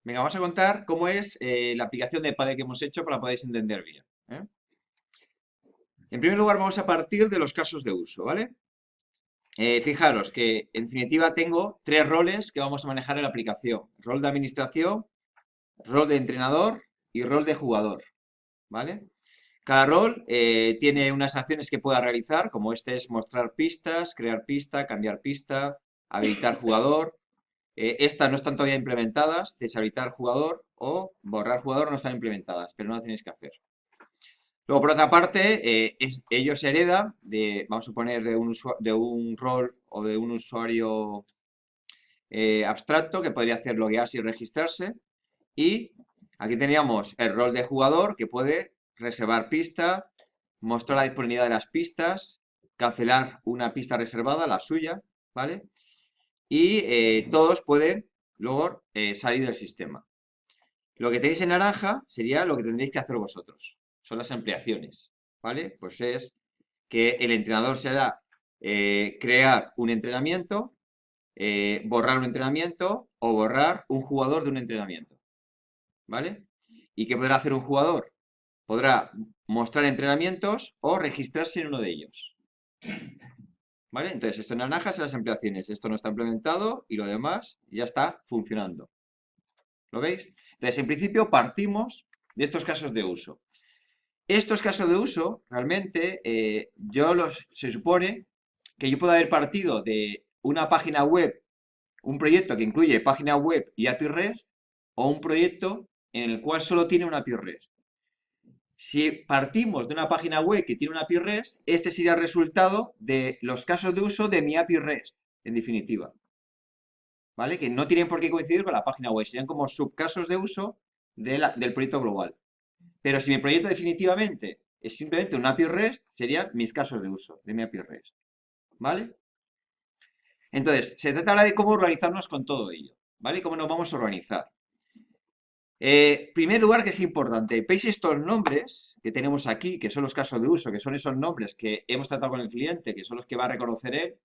Venga, vamos a contar cómo es la aplicación de PADE que hemos hecho para que podáis entender bien. ¿Eh? En primer lugar, vamos a partir de los casos de uso, ¿vale? Fijaros que en definitiva tengo tres roles que vamos a manejar en la aplicación. Rol de administración, rol de entrenador y rol de jugador, ¿vale? Cada rol tiene unas acciones que pueda realizar, como este es mostrar pistas, crear pista, cambiar pista, habilitar jugador. Estas no están todavía implementadas, deshabilitar jugador o borrar jugador no están implementadas, pero no las tenéis que hacer. Luego, por otra parte, ellos heredan de, vamos a poner, de un rol o de un usuario abstracto que podría hacer loguearse y registrarse. Y aquí teníamos el rol de jugador que puede reservar pista, mostrar la disponibilidad de las pistas, cancelar una pista reservada, la suya, ¿vale? Y todos pueden luego salir del sistema. Lo que tenéis en naranja sería lo que tendréis que hacer vosotros. Son las ampliaciones, ¿vale? Pues es que el entrenador será crear un entrenamiento, borrar un entrenamiento o borrar un jugador de un entrenamiento, ¿vale? ¿Y qué podrá hacer un jugador? Podrá mostrar entrenamientos o registrarse en uno de ellos, ¿vale? Entonces, esto en naranja son las ampliaciones. Esto no está implementado y lo demás ya está funcionando. ¿Lo veis? Entonces, en principio partimos de estos casos de uso. Estos casos de uso, realmente, se supone que yo puedo haber partido de una página web, un proyecto que incluye página web y API REST, o un proyecto en el cual solo tiene una API REST. Si partimos de una página web que tiene una API REST, este sería el resultado de los casos de uso de mi API REST, en definitiva. ¿Vale? Que no tienen por qué coincidir con la página web, serían como subcasos de uso del proyecto global. Pero si mi proyecto definitivamente es simplemente un API REST, serían mis casos de uso de mi API REST. ¿Vale? Entonces, se trata ahora de cómo organizarnos con todo ello. ¿Vale? ¿Cómo nos vamos a organizar? Primer lugar, que es importante, veis estos nombres que tenemos aquí, que son los casos de uso, que son esos nombres que hemos tratado con el cliente, que son los que va a reconocer él,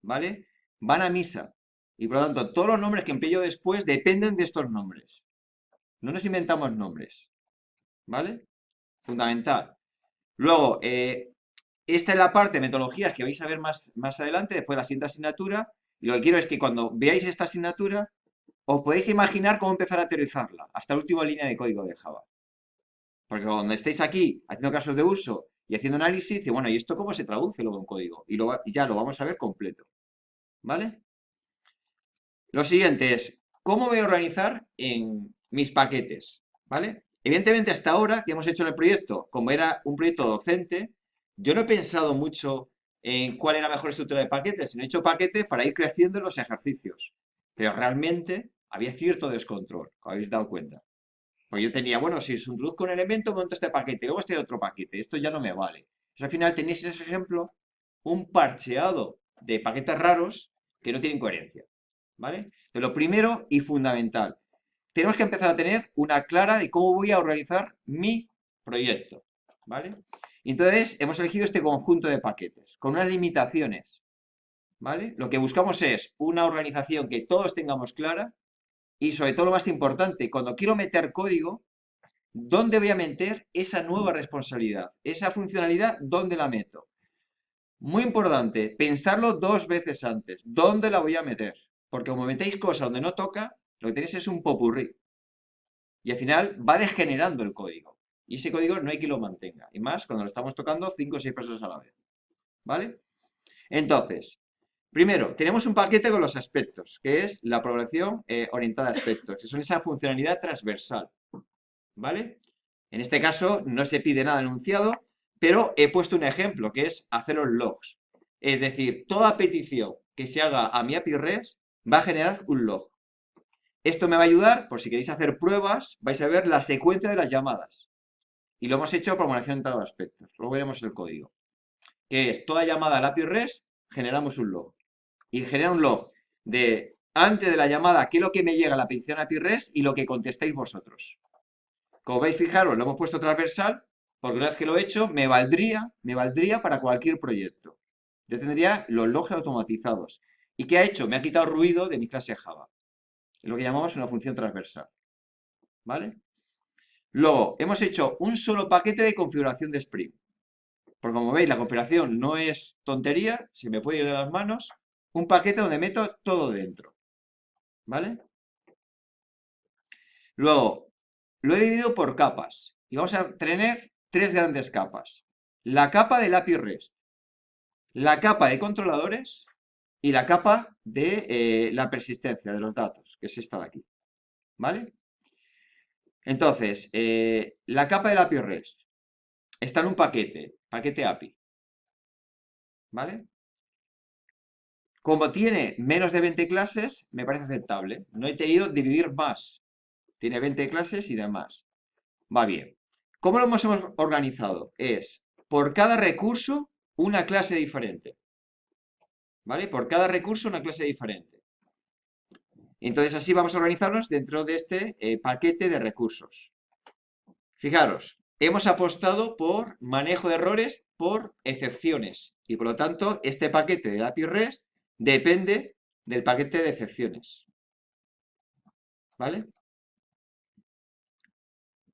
¿vale? Van a misa. Y por lo tanto, todos los nombres que empleo después dependen de estos nombres. No nos inventamos nombres, ¿vale? Fundamental. Luego, esta es la parte de metodologías que vais a ver más adelante, después de la siguiente asignatura. Y lo que quiero es que cuando veáis esta asignatura, os podéis imaginar cómo empezar a aterrizarla hasta la última línea de código de Java. Porque cuando estéis aquí haciendo casos de uso y haciendo análisis, dice, bueno, ¿y esto cómo se traduce luego en código? Y ya lo vamos a ver completo. ¿Vale? Lo siguiente es, ¿cómo voy a organizar en mis paquetes? ¿Vale? Evidentemente, hasta ahora que hemos hecho en el proyecto, como era un proyecto docente, yo no he pensado mucho en cuál era la mejor estructura de paquetes, sino he hecho paquetes para ir creciendo en los ejercicios. Pero realmente había cierto descontrol, como habéis dado cuenta. Pues yo tenía, bueno, si introduzco un elemento, monto este paquete, luego este otro paquete, esto ya no me vale. Entonces, al final tenéis ese ejemplo, un parcheado de paquetes raros que no tienen coherencia. ¿Vale? Entonces, lo primero y fundamental, tenemos que empezar a tener una clara de cómo voy a organizar mi proyecto. ¿Vale? Entonces, hemos elegido este conjunto de paquetes con unas limitaciones. ¿Vale? Lo que buscamos es una organización que todos tengamos clara y sobre todo lo más importante, cuando quiero meter código, ¿dónde voy a meter esa nueva responsabilidad? Esa funcionalidad, ¿dónde la meto? Muy importante, pensarlo dos veces antes. ¿Dónde la voy a meter? Porque como metéis cosas donde no toca, lo que tenéis es un popurrí. Y al final va degenerando el código. Y ese código no hay quien lo mantenga. Y más cuando lo estamos tocando 5 o 6 personas a la vez. ¿Vale? Entonces, primero, tenemos un paquete con los aspectos, que es la programación orientada a aspectos, que son esa funcionalidad transversal. ¿Vale? En este caso no se pide nada enunciado, pero he puesto un ejemplo, que es hacer los logs. Es decir, toda petición que se haga a mi API REST va a generar un log. Esto me va a ayudar, por si queréis hacer pruebas, vais a ver la secuencia de las llamadas. Y lo hemos hecho por formulación en todos los aspectos. Luego veremos el código. Que es toda llamada al API REST, generamos un log. Y genera un log de antes de la llamada, qué es lo que me llega a la petición API REST y lo que contestáis vosotros. Como veis, fijaros, lo hemos puesto transversal, porque una vez que lo he hecho, me valdría para cualquier proyecto. Yo tendría los logs automatizados. ¿Y qué ha hecho? Me ha quitado ruido de mi clase Java. Es lo que llamamos una función transversal. ¿vale? Luego, hemos hecho un solo paquete de configuración de Spring. Porque como veis, la configuración no es tontería, se me puede ir de las manos. Un paquete donde meto todo dentro, ¿vale? Luego, lo he dividido por capas. Y vamos a tener tres grandes capas. La capa del API REST, la capa de controladores y la capa de la persistencia de los datos, que es esta de aquí, ¿vale? Entonces, la capa del API REST está en un paquete API, ¿vale? Como tiene menos de 20 clases, me parece aceptable. No he querido dividir más. Tiene 20 clases y demás. Va bien. ¿Cómo lo hemos organizado? Es por cada recurso una clase diferente. ¿Vale? Por cada recurso una clase diferente. Entonces así vamos a organizarnos dentro de este paquete de recursos. Fijaros, hemos apostado por manejo de errores por excepciones. Y por lo tanto, este paquete de API REST depende del paquete de excepciones. ¿Vale?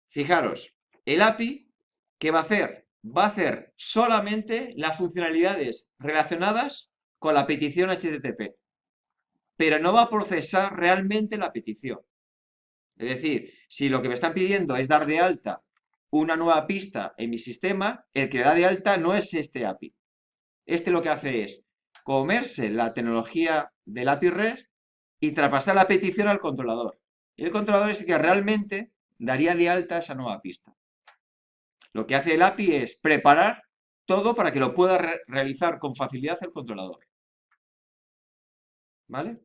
Fijaros, el API, ¿qué va a hacer? Va a hacer solamente las funcionalidades relacionadas con la petición HTTP, pero no va a procesar realmente la petición. Es decir, si lo que me están pidiendo es dar de alta una nueva pista en mi sistema, el que da de alta no es este API. Este lo que hace es comerse la tecnología del API REST y traspasar la petición al controlador. Y el controlador es el que realmente daría de alta esa nueva pista. Lo que hace el API es preparar todo para que lo pueda realizar con facilidad el controlador. ¿Vale?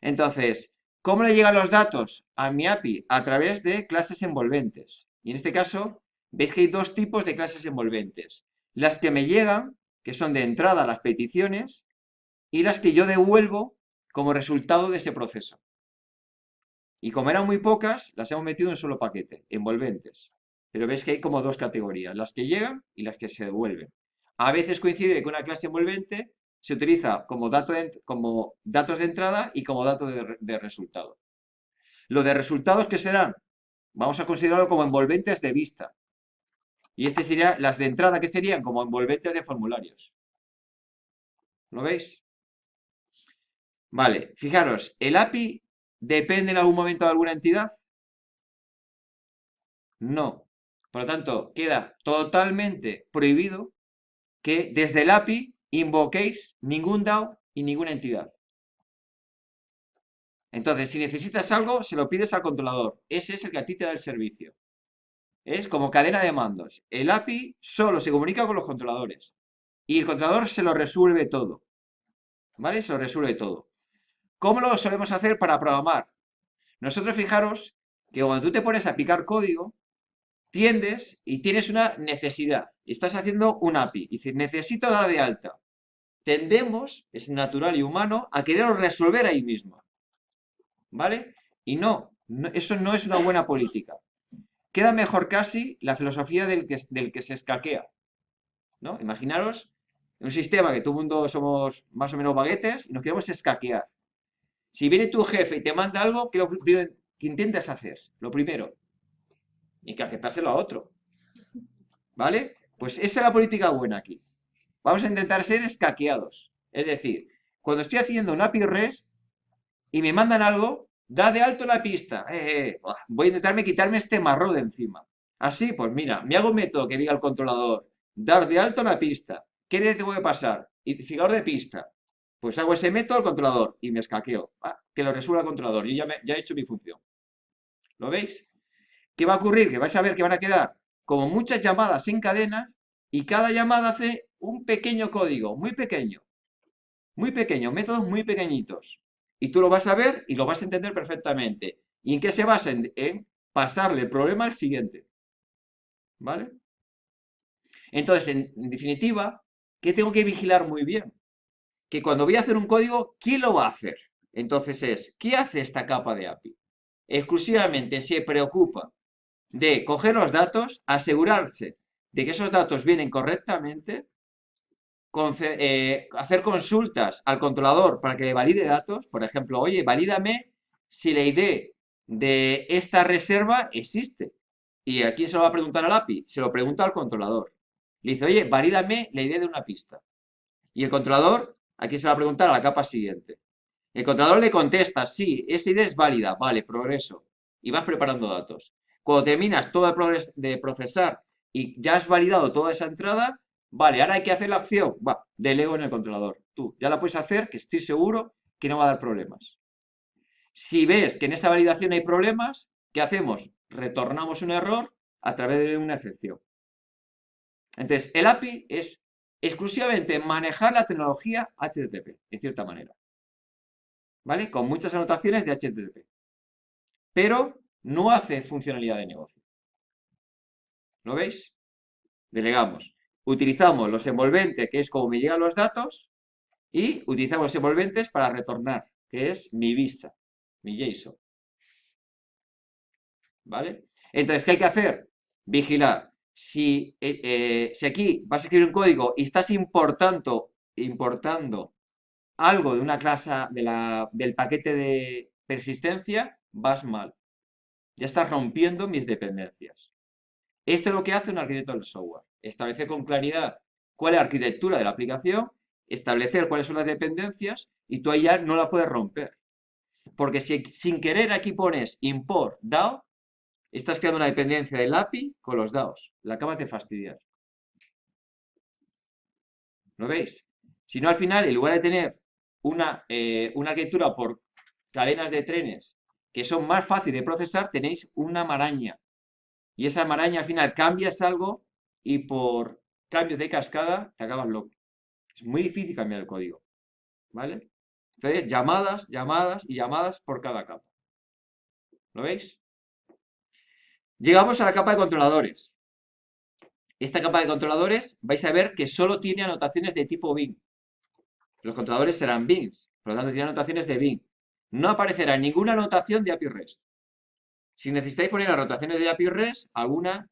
Entonces, ¿cómo le llegan los datos a mi API? A través de clases envolventes. Y en este caso, veis que hay dos tipos de clases envolventes. Las que me llegan, que son de entrada las peticiones, y las que yo devuelvo como resultado de ese proceso. Y como eran muy pocas, las hemos metido en un solo paquete, envolventes. Pero veis que hay como dos categorías, las que llegan y las que se devuelven. A veces coincide que una clase envolvente se utiliza como datos de entrada y como datos de resultado. Lo de resultados, ¿qué serán? Vamos a considerarlo como envolventes de vista. Y este sería las de entrada, que serían como envolventes de formularios. ¿Lo veis? Vale, fijaros, ¿el API depende en algún momento de alguna entidad? No. Por lo tanto, queda totalmente prohibido que desde el API invoquéis ningún DAO y ninguna entidad. Entonces, si necesitas algo, se lo pides al controlador. Ese es el que a ti te da el servicio. Es como cadena de mandos. El API solo se comunica con los controladores. Y el controlador se lo resuelve todo. ¿Vale? Se lo resuelve todo. ¿Cómo lo solemos hacer para programar? Nosotros fijaros que cuando tú te pones a picar código, tiendes y tienes una necesidad. Estás haciendo un API. Y dices, necesito dar de alta. Tendemos, es natural y humano, a quererlo resolver ahí mismo. ¿Vale? Y no, eso no es una buena política. Queda mejor casi la filosofía del que se escaquea, ¿no? Imaginaros un sistema que todo el mundo somos más o menos baguetes y nos queremos escaquear. Si viene tu jefe y te manda algo, ¿qué es lo primero que intentas hacer? Lo primero, encaquetárselo a otro, ¿vale? Pues esa es la política buena aquí. Vamos a intentar ser escaqueados. Es decir, cuando estoy haciendo un API REST y me mandan algo, da de alto la pista. Voy a intentarme quitarme este marrón de encima. Así, pues mira, me hago un método que diga al controlador, dar de alto la pista. ¿Qué le tengo que pasar? Identificador de pista. Pues hago ese método al controlador y me escaqueo. Que lo resuelva el controlador. Y ya he hecho mi función. ¿Lo veis? ¿Qué va a ocurrir? Que vais a ver que van a quedar como muchas llamadas en cadena y cada llamada hace un pequeño código, muy pequeño, métodos muy pequeñitos. Y tú lo vas a ver y lo vas a entender perfectamente. ¿Y en qué se basa? En pasarle el problema al siguiente. ¿Vale? Entonces, en definitiva, ¿qué tengo que vigilar muy bien? Que cuando voy a hacer un código, ¿quién lo va a hacer? Entonces ¿qué hace esta capa de API? Exclusivamente se preocupa de coger los datos, asegurarse de que esos datos vienen correctamente, hacer consultas al controlador para que le valide datos, por ejemplo, oye, valídame si la ID de esta reserva existe. ¿Y aquí se lo va a preguntar al API? Se lo pregunta al controlador. Le dice, oye, valídame la idea de una pista. Y el controlador, aquí se va a preguntar a la capa siguiente. El controlador le contesta, sí, esa idea es válida, vale, progreso. Y vas preparando datos. Cuando terminas todo el progreso de procesar y ya has validado toda esa entrada, vale, ahora hay que hacer la acción. Va, delego en el controlador. Tú ya la puedes hacer, que estoy seguro que no va a dar problemas. Si ves que en esa validación hay problemas, ¿qué hacemos? Retornamos un error a través de una excepción. Entonces, el API es exclusivamente manejar la tecnología HTTP, en cierta manera. ¿Vale? Con muchas anotaciones de HTTP. Pero no hace funcionalidad de negocio. ¿Lo veis? Delegamos. Utilizamos los envolventes, que es como me llegan los datos, y utilizamos los envolventes para retornar, que es mi vista, mi JSON. ¿Vale? Entonces, ¿qué hay que hacer? Vigilar. Si aquí vas a escribir un código y estás importando algo de una clase del paquete de persistencia, vas mal. Ya estás rompiendo mis dependencias. Esto es lo que hace un arquitecto del software. Establecer con claridad cuál es la arquitectura de la aplicación, establecer cuáles son las dependencias y tú ahí ya no la puedes romper. Porque si sin querer aquí pones import DAO, estás creando una dependencia del API con los DAOs. La acabas de fastidiar. ¿Lo veis? Si no, al final, en lugar de tener una arquitectura por cadenas de trenes que son más fáciles de procesar, tenéis una maraña. Y esa maraña al final cambias algo y por cambios de cascada te acabas loco. Es muy difícil cambiar el código. ¿Vale? Entonces, llamadas, llamadas y llamadas por cada capa. ¿Lo veis? Llegamos a la capa de controladores. Esta capa de controladores vais a ver que solo tiene anotaciones de tipo bin. Los controladores serán bins, por lo tanto tiene anotaciones de bin. No aparecerá ninguna anotación de API REST. Si necesitáis poner anotaciones de API REST, alguna,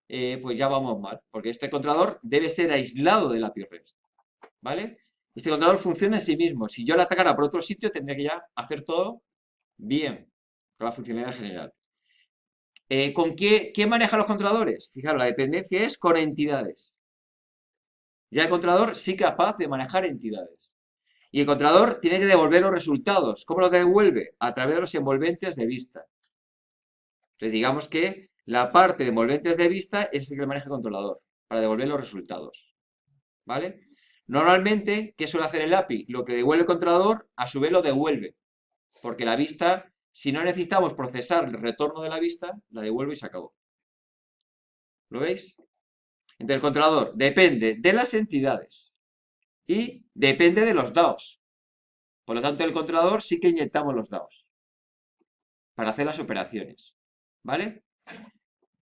pues ya vamos mal, porque este controlador debe ser aislado del API REST. ¿Vale? Este controlador funciona en sí mismo. Si yo le atacara por otro sitio, tendría que ya hacer todo bien, con la funcionalidad general. ¿Con qué maneja los controladores? Fijaros, la dependencia es con entidades. Ya el controlador sí capaz de manejar entidades. Y el controlador tiene que devolver los resultados. ¿Cómo los devuelve? A través de los envolventes de vista. Entonces, digamos que la parte de envolventes de vista es el que maneja el controlador para devolver los resultados. ¿Vale? Normalmente, ¿qué suele hacer el API? Lo que devuelve el controlador, a su vez lo devuelve. Porque la vista, si no necesitamos procesar el retorno de la vista, la devuelve y se acabó. ¿Lo veis? Entonces, el controlador depende de las entidades y depende de los DAOs. Por lo tanto, el controlador sí que inyectamos los DAOs para hacer las operaciones. ¿Vale?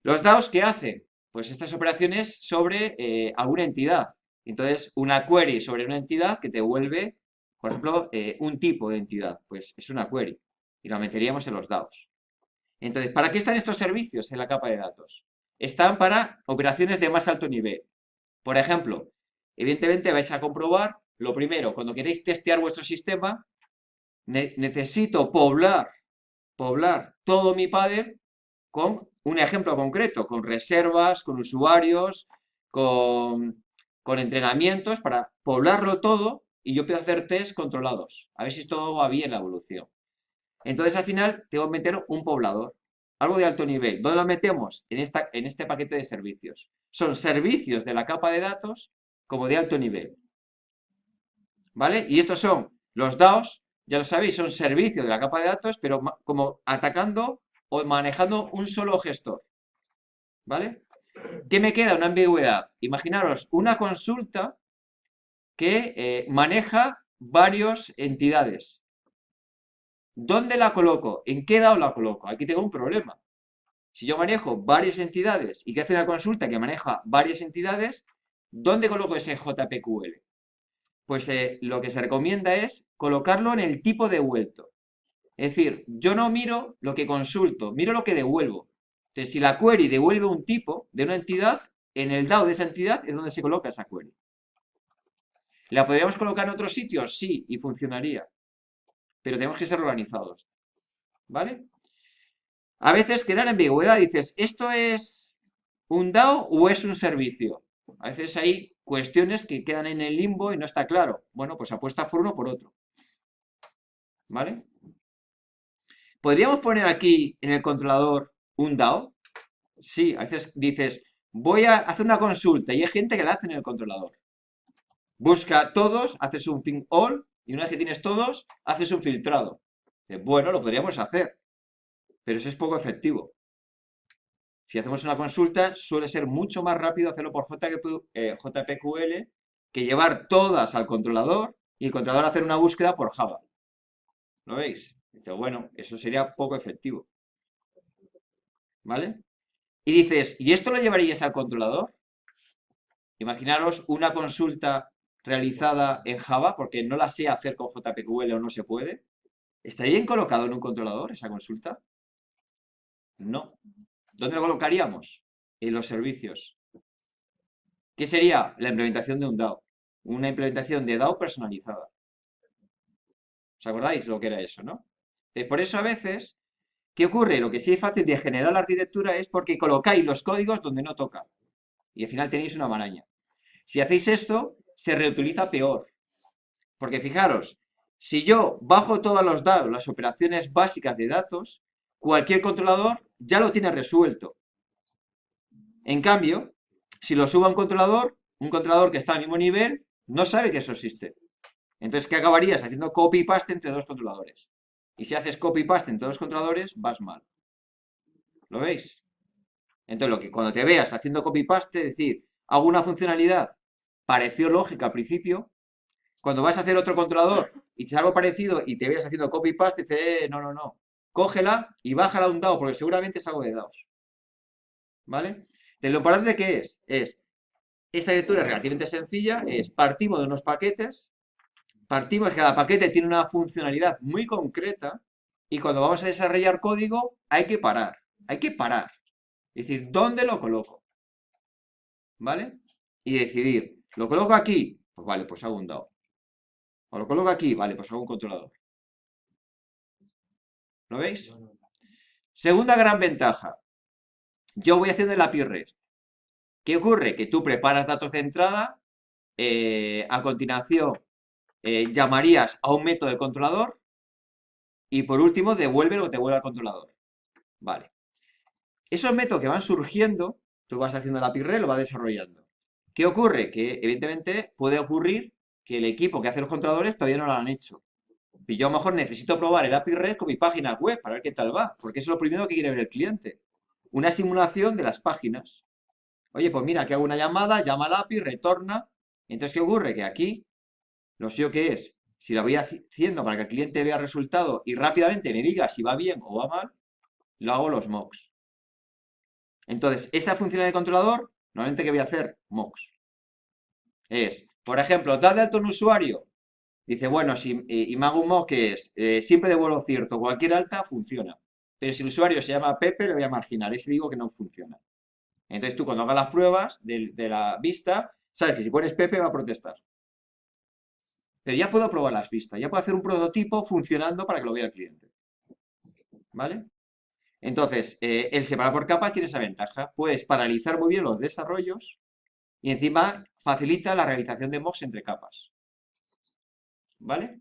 ¿Los DAOs qué hacen? Pues estas operaciones sobre alguna entidad. Entonces, una query sobre una entidad que te devuelve, por ejemplo, un tipo de entidad. Pues es una query y la meteríamos en los DAOs. Entonces, ¿para qué están estos servicios en la capa de datos? Están para operaciones de más alto nivel. Por ejemplo, evidentemente vais a comprobar, lo primero, cuando queréis testear vuestro sistema, necesito poblar todo mi paddle con un ejemplo concreto, con reservas, con usuarios, con entrenamientos, para poblarlo todo y yo puedo hacer test controlados, a ver si todo va bien la evolución. Entonces, al final, tengo que meter un poblador, algo de alto nivel. ¿Dónde lo metemos? En este paquete de servicios. Son servicios de la capa de datos como de alto nivel. ¿Vale? Y estos son los DAOs, ya lo sabéis, son servicios de la capa de datos, pero como atacando o manejando un solo gestor. ¿Vale? ¿Qué me queda? Una ambigüedad. Imaginaros una consulta que maneja varias entidades. ¿Dónde la coloco? ¿En qué DAO la coloco? Aquí tengo un problema. Si yo manejo varias entidades y que hace una consulta que maneja varias entidades, ¿dónde coloco ese JPQL? Pues lo que se recomienda es colocarlo en el tipo devuelto. Es decir, yo no miro lo que consulto, miro lo que devuelvo. Entonces, si la query devuelve un tipo de una entidad, en el DAO de esa entidad es donde se coloca esa query. ¿La podríamos colocar en otros sitios? Sí, y funcionaría. Pero tenemos que ser organizados. ¿Vale? A veces crea la ambigüedad, dices, ¿esto es un DAO o es un servicio? A veces hay cuestiones que quedan en el limbo y no está claro. Bueno, pues apuestas por uno o por otro. ¿Vale? ¿Podríamos poner aquí en el controlador un DAO? Sí, a veces dices, voy a hacer una consulta y hay gente que la hace en el controlador. Busca todos, haces un think all y una vez que tienes todos, haces un filtrado. Bueno, lo podríamos hacer, pero eso es poco efectivo. Si hacemos una consulta, suele ser mucho más rápido hacerlo por JPQL que llevar todas al controlador y el controlador hacer una búsqueda por Java. ¿Lo veis? Dice, bueno, eso sería poco efectivo. ¿Vale? Y dices, ¿y esto lo llevarías al controlador? Imaginaros una consulta realizada en Java, porque no la sé hacer con JPQL o no se puede. ¿Estaría bien colocado en un controlador esa consulta? No. ¿Dónde lo colocaríamos? En los servicios. ¿Qué sería? La implementación de un DAO. Una implementación de DAO personalizada. ¿Os acordáis lo que era eso, no? Por eso a veces, ¿qué ocurre? Lo que sí es fácil de generar la arquitectura es porque colocáis los códigos donde no toca. Y al final tenéis una maraña. Si hacéis esto, se reutiliza peor. Porque fijaros, si yo bajo todos los datos, las operaciones básicas de datos, cualquier controlador ya lo tiene resuelto. En cambio, si lo subo a un controlador que está al mismo nivel, no sabe que eso existe. Entonces, ¿qué acabarías? Haciendo copy-paste entre dos controladores. Y si haces copy-paste entre dos controladores, vas mal. ¿Lo veis? Entonces, cuando te veas haciendo copy-paste, es decir, hago una funcionalidad, pareció lógica al principio, cuando vas a hacer otro controlador y te algo parecido y te veas haciendo copy-paste, dices, no, no, no. Cógela y bájala a un DAO, porque seguramente es algo de DAOs. ¿Vale? Entonces, lo importante que es, esta lectura es relativamente sencilla, es partimos de unos paquetes, partimos que cada paquete tiene una funcionalidad muy concreta y cuando vamos a desarrollar código hay que parar, hay que parar. Es decir, ¿dónde lo coloco? ¿Vale? Y decidir, ¿lo coloco aquí? Pues vale, pues hago un DAO. O lo coloco aquí, vale, pues hago un controlador. ¿Lo veis? Segunda gran ventaja. Yo voy haciendo el API REST. ¿Qué ocurre? Que tú preparas datos de entrada, a continuación llamarías a un método del controlador y por último devuelve lo que te vuelve al controlador. Vale. Esos métodos que van surgiendo, tú vas haciendo el API REST, lo vas desarrollando. ¿Qué ocurre? Que evidentemente puede ocurrir que el equipo que hace los controladores todavía no lo han hecho. Y yo a lo mejor necesito probar el API REST con mi página web para ver qué tal va, porque eso es lo primero que quiere ver el cliente. Una simulación de las páginas. Oye, pues mira, que hago una llamada, llama al API, retorna. Entonces, ¿qué ocurre? Que aquí, lo sé que es, si la voy haciendo para que el cliente vea el resultado y rápidamente me diga si va bien o va mal, lo hago los mocks. Entonces, esa función de controlador, normalmente, ¿qué voy a hacer? Mocks. Es, por ejemplo, dar de alto a un usuario. Dice, bueno, y me hago un mock que es, siempre devuelvo cierto, cualquier alta funciona. Pero si el usuario se llama Pepe, le voy a marginar. Ese digo que no funciona. Entonces tú cuando hagas las pruebas de la vista, sabes que si pones Pepe va a protestar. Pero ya puedo probar las vistas, ya puedo hacer un prototipo funcionando para que lo vea el cliente. ¿Vale? Entonces, el separar por capas tiene esa ventaja. Puedes paralizar muy bien los desarrollos y encima facilita la realización de mocks entre capas. ¿Vale?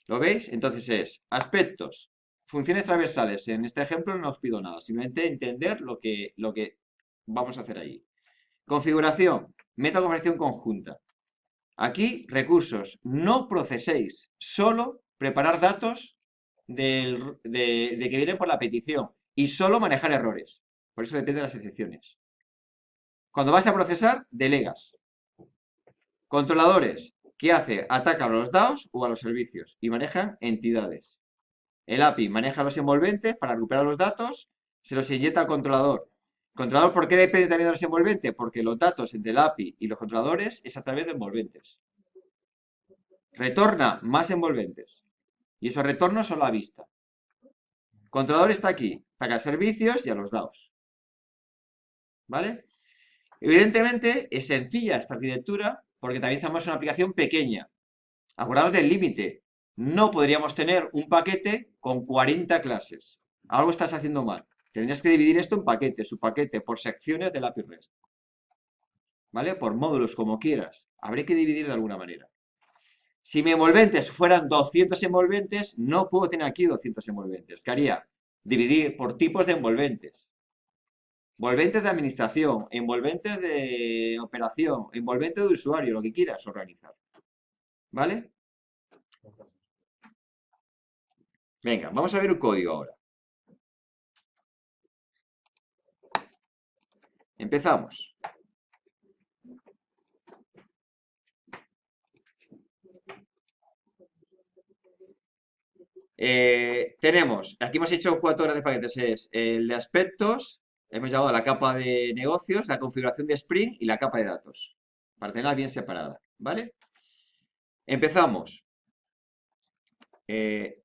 ¿Lo veis? Entonces es aspectos, funciones transversales. En este ejemplo no os pido nada, simplemente entender lo que vamos a hacer ahí. Configuración, método de configuración conjunta. Aquí, recursos, no proceséis, solo preparar datos de que vienen por la petición y solo manejar errores. Por eso depende de las excepciones. Cuando vas a procesar, delegas. Controladores, ¿qué hace? Ataca a los DAOs o a los servicios y manejan entidades. El API maneja los envolventes para recuperar los datos, se los inyecta al controlador. ¿Controlador por qué depende también de los envolventes? Porque los datos entre el API y los controladores es a través de envolventes. Retorna más envolventes. Y esos retornos son la vista. Controlador está aquí, ataca a servicios y a los DAOs. ¿Vale? Evidentemente es sencilla esta arquitectura porque también estamos en una aplicación pequeña. Acordaos del límite. no podríamos tener un paquete con 40 clases. Algo estás haciendo mal. Tendrías que dividir esto en paquetes, subpaquete, por secciones del API REST. ¿Vale? Por módulos, como quieras. Habría que dividir de alguna manera. Si mi envolventes fueran 200 envolventes, no puedo tener aquí 200 envolventes. ¿Qué haría? Dividir por tipos de envolventes. Envolventes de administración, envolventes de operación, envolventes de usuario, lo que quieras organizar. ¿Vale? Venga, vamos a ver un código ahora. Empezamos. Tenemos, aquí hemos hecho 4 horas de paquetes, es el de aspectos, hemos llamado a la capa de negocios, la configuración de Spring y la capa de datos, para tenerlas bien separadas, ¿vale? Empezamos.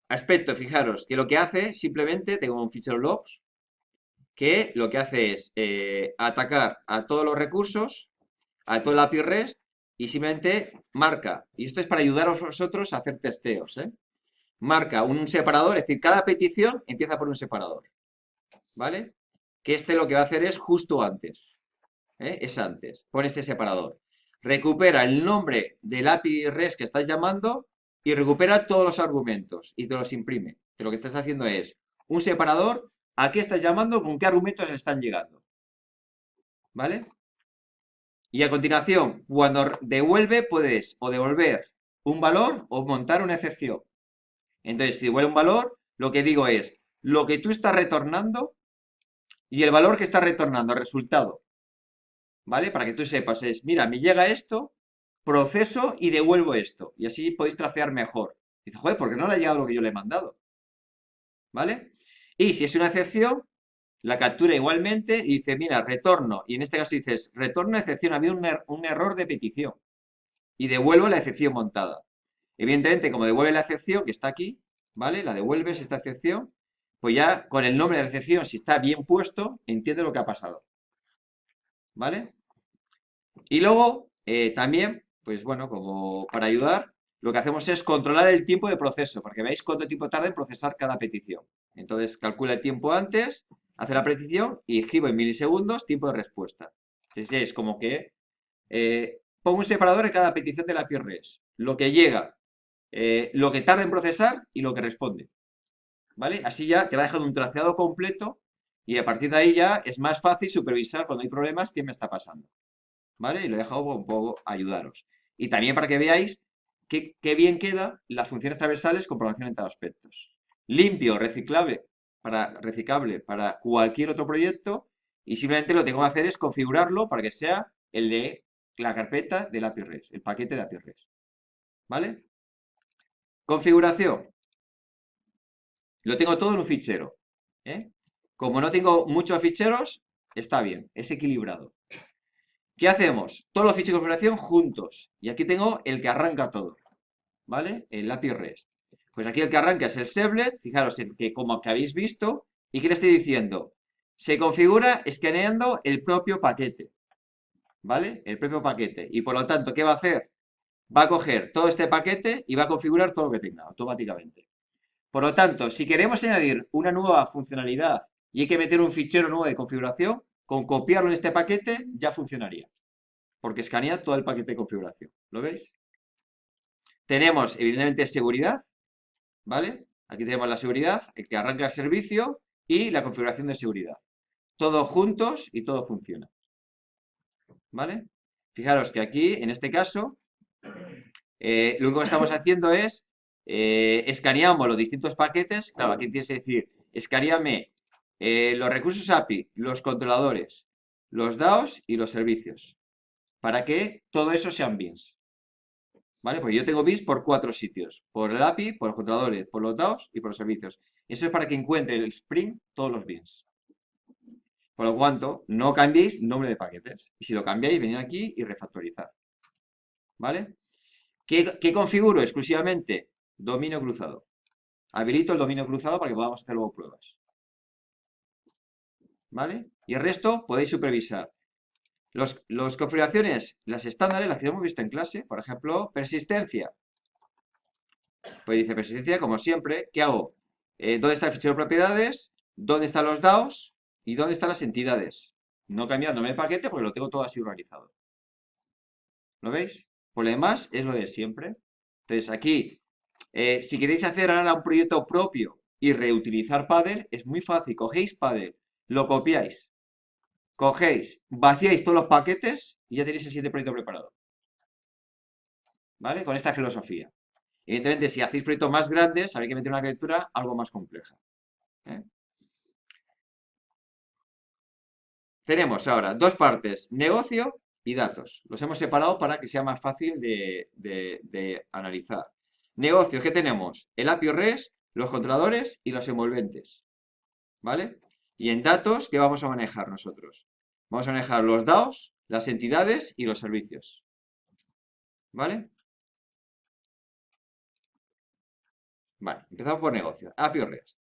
Aspecto, fijaros, que lo que hace, simplemente, tengo un fichero logs, que lo que hace es atacar a todos los recursos, a todo el API REST, y simplemente marca, y esto es para ayudaros vosotros a hacer testeos, marca un separador, es decir, cada petición empieza por un separador, ¿vale? Que lo que va a hacer es justo antes, es antes, pone este separador. Recupera el nombre del API REST que estás llamando y recupera todos los argumentos y te los imprime. Que lo que estás haciendo es un separador, ¿a qué estás llamando? ¿Con qué argumentos están llegando? ¿Vale? Y a continuación, cuando devuelve, puedes o devolver un valor o montar una excepción. Entonces, si devuelve un valor, lo que digo es, lo que tú estás retornando y el valor que estás retornando, resultado. ¿Vale? Para que tú sepas, es, mira, me llega esto, proceso y devuelvo esto. Y así podéis tracear mejor. Y dices, joder, ¿por qué no le ha llegado lo que yo le he mandado? ¿Vale? Y si es una excepción, la captura igualmente y dice, mira, retorno. Y en este caso dices, retorno excepción, ha habido un error de petición. Y devuelvo la excepción montada. Evidentemente, como devuelve la excepción, que está aquí, ¿vale? La devuelves, esta excepción, pues ya con el nombre de la excepción, si está bien puesto, entiende lo que ha pasado. ¿Vale? Y luego, también, pues bueno, como para ayudar, lo que hacemos es controlar el tiempo de proceso, para que veáis cuánto tiempo tarda en procesar cada petición. Entonces, calcula el tiempo antes, hace la petición y escribo en milisegundos tiempo de respuesta. Entonces, es como que pongo un separador en cada petición de la API REST. Lo que llega, lo que tarda en procesar y lo que responde. ¿Vale? Así ya te va dejando un traceado completo y a partir de ahí ya es más fácil supervisar cuando hay problemas qué me está pasando. ¿Vale? Y lo he dejado un poco ayudaros. Y también para que veáis qué bien queda las funciones transversales con programación en todos aspectos. Limpio, reciclable para cualquier otro proyecto y simplemente lo que tengo que hacer es configurarlo para que sea el de la carpeta del API REST, el paquete de API REST. ¿Vale? Configuración. Lo tengo todo en un fichero. Como no tengo muchos ficheros, está bien, es equilibrado. ¿Qué hacemos? Todos los ficheros de configuración juntos. Y aquí tengo el que arranca todo. ¿Vale? El API REST. Pues aquí el que arranca es el servlet. Fijaros que como que habéis visto. ¿Y qué le estoy diciendo? Se configura escaneando el propio paquete. ¿Vale? El propio paquete. Y por lo tanto, ¿qué va a hacer? Va a coger todo este paquete y va a configurar todo lo que tenga automáticamente. Por lo tanto, si queremos añadir una nueva funcionalidad y hay que meter un fichero nuevo de configuración, con copiarlo en este paquete ya funcionaría. Porque escanea todo el paquete de configuración. ¿Lo veis? Tenemos, evidentemente, seguridad, ¿vale? Aquí tenemos la seguridad, el que arranca el servicio y la configuración de seguridad. Todos juntos y todo funciona. ¿Vale? Fijaros que aquí, en este caso, lo único que estamos haciendo es escaneamos los distintos paquetes. Claro, aquí tienes que decir, escaneame los recursos API, los controladores, los DAOs y los servicios. Para que todo eso sean bins. ¿Vale? Porque yo tengo bins por 4 sitios. Por el API, por los controladores, por los DAOs y por los servicios. Eso es para que encuentre el Spring todos los bins. Por lo cuanto, no cambiéis nombre de paquetes. Y si lo cambiáis, venid aquí y refactorizar. ¿Vale? ¿Qué configuro exclusivamente? Dominio cruzado. Habilito el dominio cruzado para que podamos hacer luego pruebas. ¿Vale? Y el resto podéis supervisar. Las configuraciones, las estándares, las que hemos visto en clase, por ejemplo, persistencia. Pues dice presidencia, como siempre, ¿qué hago? ¿Dónde está el fichero de propiedades? ¿Dónde están los DAOs? ¿Y dónde están las entidades? No cambiar el nombre de paquete porque lo tengo todo así organizado. ¿Lo veis? Por lo demás, es lo de siempre. Entonces, aquí, si queréis hacer ahora un proyecto propio y reutilizar Paddle, es muy fácil. Cogéis Paddle, lo copiáis, cogéis, vaciáis todos los paquetes y ya tenéis el siguiente proyecto preparado. ¿Vale? Con esta filosofía. Evidentemente, si hacéis proyectos más grandes, habría que meter una arquitectura algo más compleja. ¿Eh? Tenemos ahora dos partes, negocio y datos. Los hemos separado para que sea más fácil de analizar. Negocio, ¿qué tenemos? El API REST, los controladores y los envolventes. ¿Vale? Y en datos, ¿qué vamos a manejar nosotros? Vamos a manejar los DAOs, las entidades y los servicios. ¿Vale? Vale, empezamos por negocio. API REST.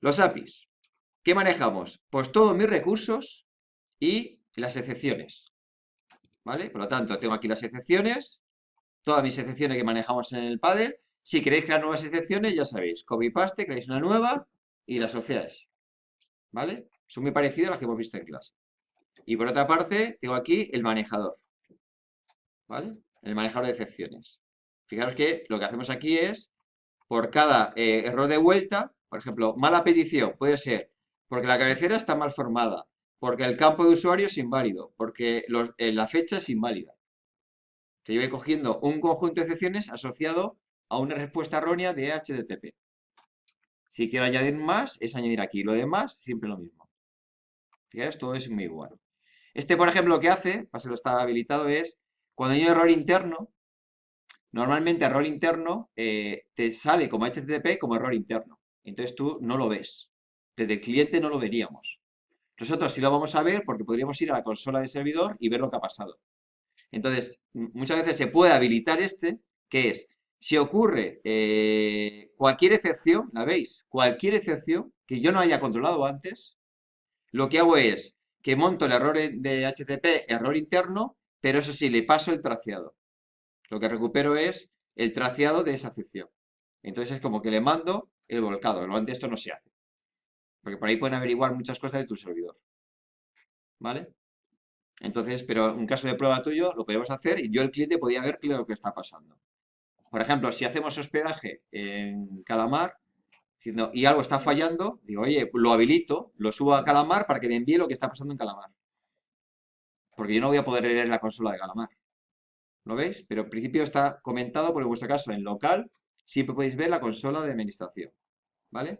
Los APIs. ¿Qué manejamos? Pues todos mis recursos y las excepciones. ¿Vale? Por lo tanto, tengo aquí las excepciones, todas mis excepciones que manejamos en el Paddle. Si queréis crear nuevas excepciones, ya sabéis, copy-paste, creáis una nueva y la asociáis. ¿Vale? Son muy parecidas a las que hemos visto en clase. Y por otra parte, tengo aquí el manejador. ¿Vale? El manejador de excepciones. Fijaros que lo que hacemos aquí es, por cada error de vuelta, por ejemplo, mala petición, puede ser porque la cabecera está mal formada, porque el campo de usuario es inválido, porque la fecha es inválida. Que yo voy cogiendo un conjunto de excepciones asociado a una respuesta errónea de HTTP. Si quiero añadir más, es añadir aquí. Lo demás, siempre lo mismo. Fijáis, todo es muy igual. Este, por ejemplo, lo que hace, para lo está habilitado, es cuando hay un error interno, normalmente error interno te sale como HTTP como error interno. Entonces tú no lo ves. Desde el cliente no lo veríamos. Nosotros sí lo vamos a ver porque podríamos ir a la consola de servidor y ver lo que ha pasado. Entonces, muchas veces se puede habilitar este, que es, si ocurre cualquier excepción, ¿la veis? Cualquier excepción que yo no haya controlado antes, lo que hago es que monto el error de HTTP, error interno, pero eso sí, le paso el traceado. Lo que recupero es el traceado de esa excepción. Entonces es como que le mando el volcado. Normalmente esto no se hace. Porque por ahí pueden averiguar muchas cosas de tu servidor. ¿Vale? Entonces, pero en un caso de prueba tuyo, lo podemos hacer y yo, el cliente, podía ver qué es lo que está pasando. Por ejemplo, si hacemos hospedaje en Calamar y algo está fallando, digo, oye, lo habilito, lo subo a Calamar para que me envíe lo que está pasando en Calamar. Porque yo no voy a poder leer la consola de Calamar. ¿Lo veis? Pero en principio está comentado, porque en vuestro caso, en local, siempre podéis ver la consola de administración. ¿Vale?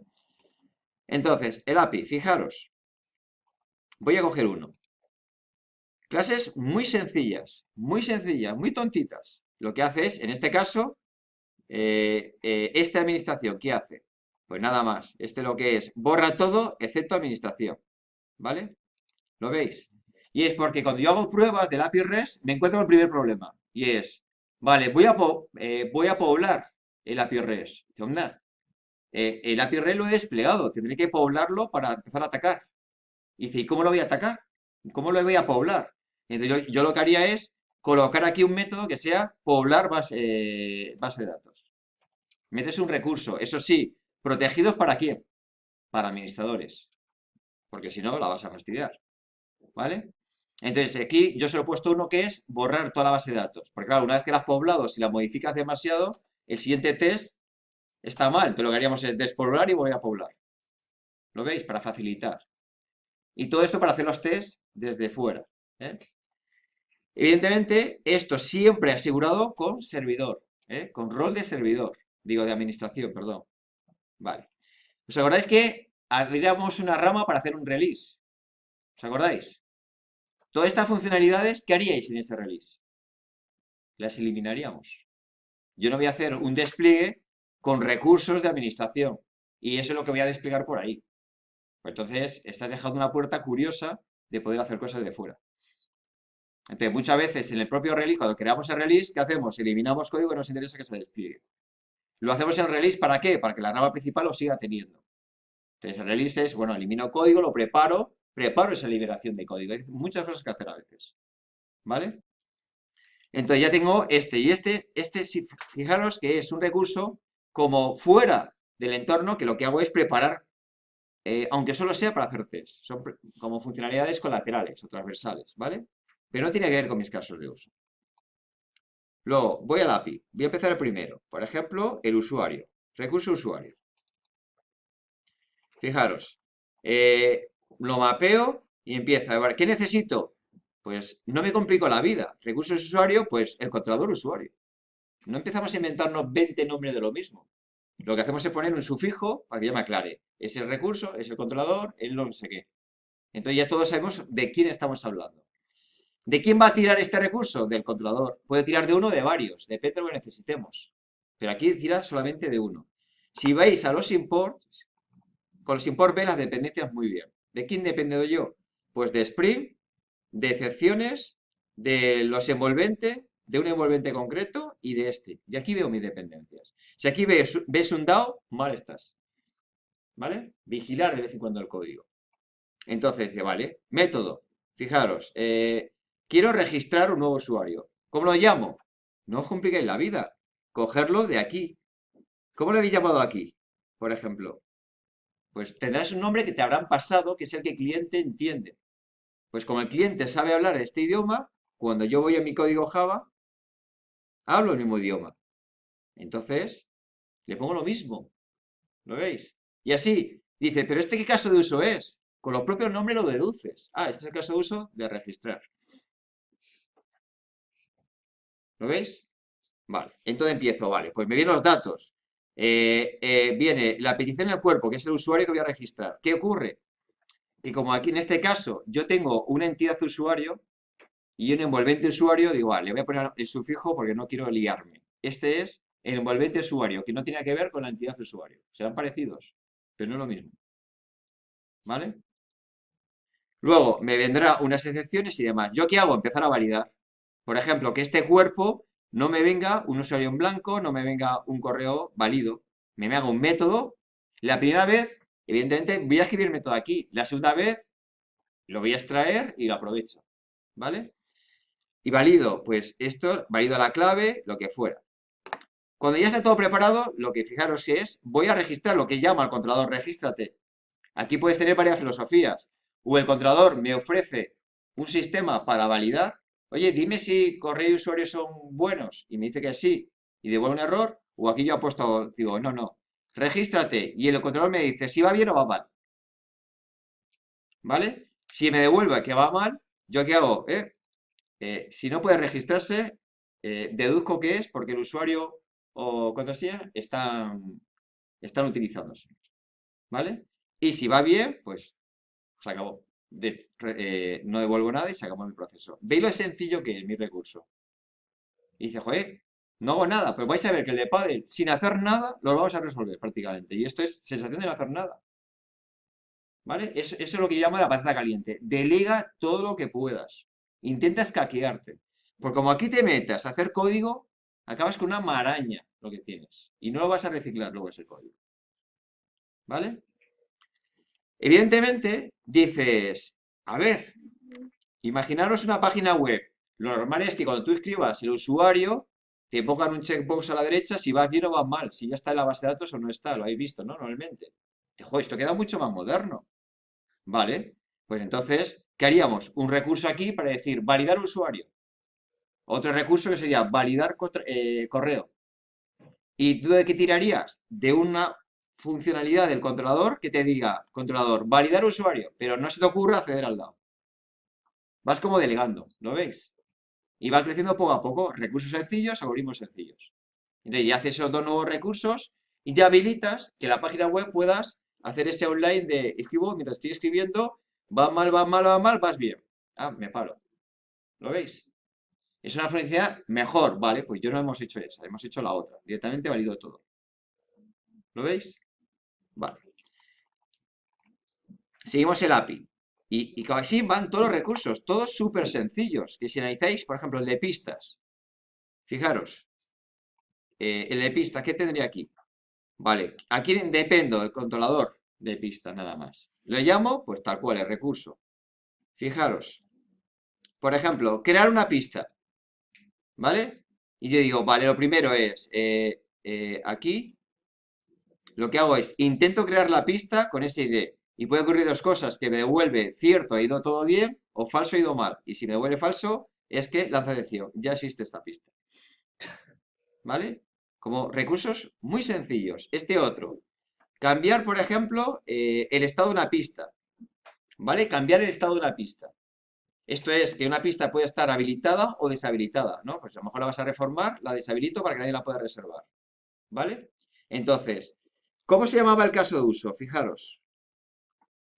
Entonces, el API, fijaros, voy a coger uno. Clases muy sencillas, muy tontitas. Lo que hace es, en este caso, esta administración, ¿qué hace? Pues nada más. Este lo que es, borra todo excepto administración. ¿Vale? ¿Lo veis? Y es porque cuando yo hago pruebas del API REST, me encuentro con el primer problema. Y es, vale, voy a poblar el API REST. ¿Qué onda? El API REST lo he desplegado, tendré que poblarlo para empezar a atacar. Y dice, ¿y cómo lo voy a atacar? ¿Cómo lo voy a poblar? Entonces yo lo que haría es colocar aquí un método que sea poblar base de datos. Metes un recurso, eso sí, ¿protegidos para quién? Para administradores, porque si no la vas a fastidiar, ¿vale? Entonces aquí yo se lo he puesto uno que es borrar toda la base de datos, porque claro, una vez que la has poblado, si la modificas demasiado, el siguiente test está mal, entonces lo que haríamos es despoblar y volver a poblar. ¿Lo veis? Para facilitar. Y todo esto para hacer los tests desde fuera, ¿eh? Evidentemente, esto siempre asegurado con servidor, con rol de servidor, digo de administración, perdón. Vale. ¿Os acordáis que abríamos una rama para hacer un release? ¿Os acordáis? Todas estas funcionalidades, ¿qué haríais en ese release? Las eliminaríamos. Yo no voy a hacer un despliegue con recursos de administración. Y eso es lo que voy a desplegar por ahí. Pues entonces, estás dejando una puerta curiosa de poder hacer cosas de fuera. Entonces, muchas veces en el propio release, cuando creamos el release, ¿qué hacemos? Eliminamos código que nos interesa que se despliegue. Lo hacemos en el release, ¿para qué? Para que la rama principal lo siga teniendo. Entonces, el release es, bueno, elimino código, lo preparo esa liberación de código. Hay muchas cosas que hacer a veces. ¿Vale? Entonces ya tengo este y este fijaros que es un recurso como fuera del entorno, que lo que hago es preparar, aunque solo sea para hacer test. Son como funcionalidades colaterales o transversales, ¿vale? Pero no tiene que ver con mis casos de uso. Luego, voy al API. Voy a empezar el primero. Por ejemplo, el usuario. Recurso usuario. Fijaros. Lo mapeo y empiezo a ver, ¿qué necesito? Pues no me complico la vida. Recursos de usuario, pues el controlador usuario. No empezamos a inventarnos 20 nombres de lo mismo. Lo que hacemos es poner un sufijo para que ya me aclare. Es el recurso, es el controlador, es no sé qué. Entonces ya todos sabemos de quién estamos hablando. ¿De quién va a tirar este recurso? Del controlador. Puede tirar de uno o de varios, depende de lo que necesitemos. Pero aquí tira solamente de uno. Si vais a los imports, con los import ve las dependencias muy bien. ¿De quién dependo yo? Pues de Spring, de excepciones, de los envolventes, de un envolvente concreto y de este. Y aquí veo mis dependencias. Si aquí ves un DAO, mal estás. ¿Vale? Vigilar de vez en cuando el código. Entonces dice, vale, método. Fijaros, quiero registrar un nuevo usuario. ¿Cómo lo llamo? No os compliquéis la vida. Cogerlo de aquí. ¿Cómo lo habéis llamado aquí? Por ejemplo. Pues tendrás un nombre que te habrán pasado, que es el que el cliente entiende. Pues como el cliente sabe hablar de este idioma, cuando yo voy a mi código Java, hablo el mismo idioma. Entonces, le pongo lo mismo. ¿Lo veis? Y así, dice, pero ¿este qué caso de uso es? Con los propios nombres lo deduces. Ah, este es el caso de uso de registrar. ¿Lo veis? Vale, entonces empiezo, vale, pues me vienen los datos. Viene la petición del cuerpo, que es el usuario que voy a registrar. ¿Qué ocurre? Que como aquí en este caso yo tengo una entidad de usuario y un envolvente usuario, digo, vale, le voy a poner el sufijo porque no quiero liarme. Este es el envolvente usuario, que no tiene que ver con la entidad de usuario. Serán parecidos, pero no es lo mismo. ¿Vale? Luego me vendrá unas excepciones y demás. ¿Yo qué hago? Empezar a validar. Por ejemplo, que este cuerpo no me venga un usuario en blanco, no me venga un correo válido. Me hago un método. La primera vez, evidentemente, voy a escribir el método aquí. La segunda vez, lo voy a extraer y lo aprovecho. ¿Vale? Y valido, pues esto, valido la clave, lo que fuera. Cuando ya está todo preparado, lo que fijaros que es, voy a registrar lo que llama al controlador, regístrate. Aquí puedes tener varias filosofías. O el controlador me ofrece un sistema para validar. Oye, dime si correo y usuario son buenos. Y me dice que sí. Y devuelve un error. O aquí yo he puesto, digo, no, no. Regístrate. Y el controlador me dice si va bien o va mal. ¿Vale? Si me devuelve que va mal, ¿yo qué hago? Si no puede registrarse, deduzco que es porque el usuario o contraseña están utilizándose. ¿Vale? Y si va bien, pues se acabó. No devuelvo nada y se acabó el proceso. ¿Veis lo sencillo que es mi recurso? Y dice, joder, no hago nada, pero vais a ver que el de Paddle, sin hacer nada, lo vamos a resolver prácticamente. Y esto es sensación de no hacer nada. ¿Vale? Eso es lo que llama la patata caliente. Delega todo lo que puedas. Intenta escaquearte. Porque como aquí te metas a hacer código, acabas con una maraña lo que tienes. Y no lo vas a reciclar luego ese código. ¿Vale? Evidentemente, dices, a ver, imaginaros una página web. Lo normal es que cuando tú escribas el usuario, te pongan un checkbox a la derecha si vas bien o vas mal, si ya está en la base de datos o no está, lo habéis visto, ¿no? Normalmente. Joder, esto queda mucho más moderno. Vale, pues entonces, ¿qué haríamos? Un recurso aquí para decir validar usuario. Otro recurso que sería validar correo. ¿Y tú de qué tirarías? De una funcionalidad del controlador que te diga, controlador, validar usuario, pero no se te ocurra acceder al lado. Vas como delegando, ¿lo veis? Y va creciendo poco a poco, recursos sencillos, algoritmos sencillos. Entonces ya haces esos dos nuevos recursos y ya habilitas que la página web puedas hacer ese online de escribo, mientras estoy escribiendo, va mal, va mal, va mal, vas bien. Ah, me paro. ¿Lo veis? Es una funcionalidad mejor, ¿vale? Pues yo no hemos hecho esa, hemos hecho la otra. Directamente valido todo. ¿Lo veis? Vale. Seguimos el API. Y así van todos los recursos, todos súper sencillos. Que si analizáis, por ejemplo, el de pistas. Fijaros, el de pistas, ¿qué tendría aquí? Vale, aquí dependo del controlador de pistas nada más. Lo llamo, pues tal cual, el recurso. Fijaros, por ejemplo, crear una pista. ¿vale? Y yo digo, vale, lo primero es, aquí, lo que hago es, intento crear la pista con esa ID. Y puede ocurrir dos cosas, que me devuelve cierto, ha ido todo bien, o falso, ha ido mal. Y si me devuelve falso, es que lanza decepción, ya existe esta pista. ¿Vale? Como recursos muy sencillos. Este otro, cambiar, por ejemplo, el estado de una pista. ¿Vale? Cambiar el estado de una pista. Esto es que una pista puede estar habilitada o deshabilitada, ¿no? Pues a lo mejor la vas a reformar, la deshabilito para que nadie la pueda reservar, ¿vale? Entonces, ¿cómo se llamaba el caso de uso? Fijaros,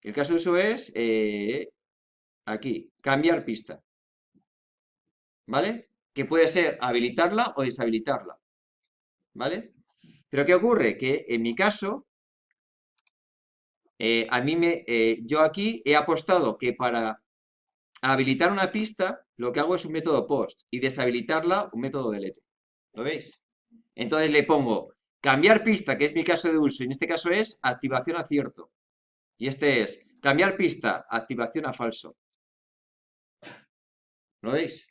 el caso de uso es aquí, cambiar pista, ¿vale? Que puede ser habilitarla o deshabilitarla, ¿vale? Pero ¿qué ocurre? Que en mi caso, yo aquí he apostado que para habilitar una pista, lo que hago es un método post y deshabilitarla un método delete. ¿Lo veis? Entonces le pongo cambiar pista, que es mi caso de uso, y en este caso es activación a cierto. Y este es cambiar pista, activación a falso. ¿Lo veis?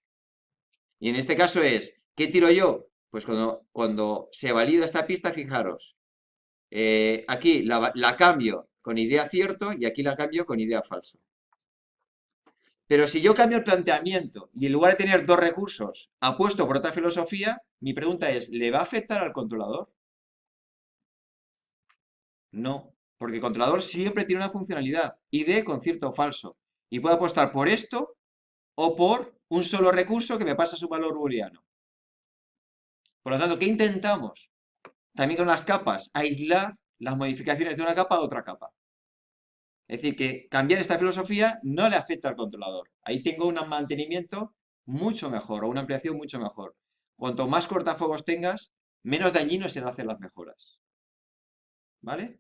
Y en este caso es, ¿qué tiro yo? Pues cuando se valida esta pista, fijaros, aquí la cambio con idea cierto y aquí la cambio con idea falso. Pero si yo cambio el planteamiento y en lugar de tener dos recursos apuesto por otra filosofía, mi pregunta es, ¿le va a afectar al controlador? No, porque el controlador siempre tiene una funcionalidad, ID con cierto falso. Y puedo apostar por esto o por un solo recurso que me pasa su valor booleano. Por lo tanto, ¿qué intentamos? También con las capas, aislar las modificaciones de una capa a otra capa. Es decir, que cambiar esta filosofía no le afecta al controlador. Ahí tengo un mantenimiento mucho mejor o una ampliación mucho mejor. Cuanto más cortafuegos tengas, menos dañino se le hacen las mejoras. ¿Vale?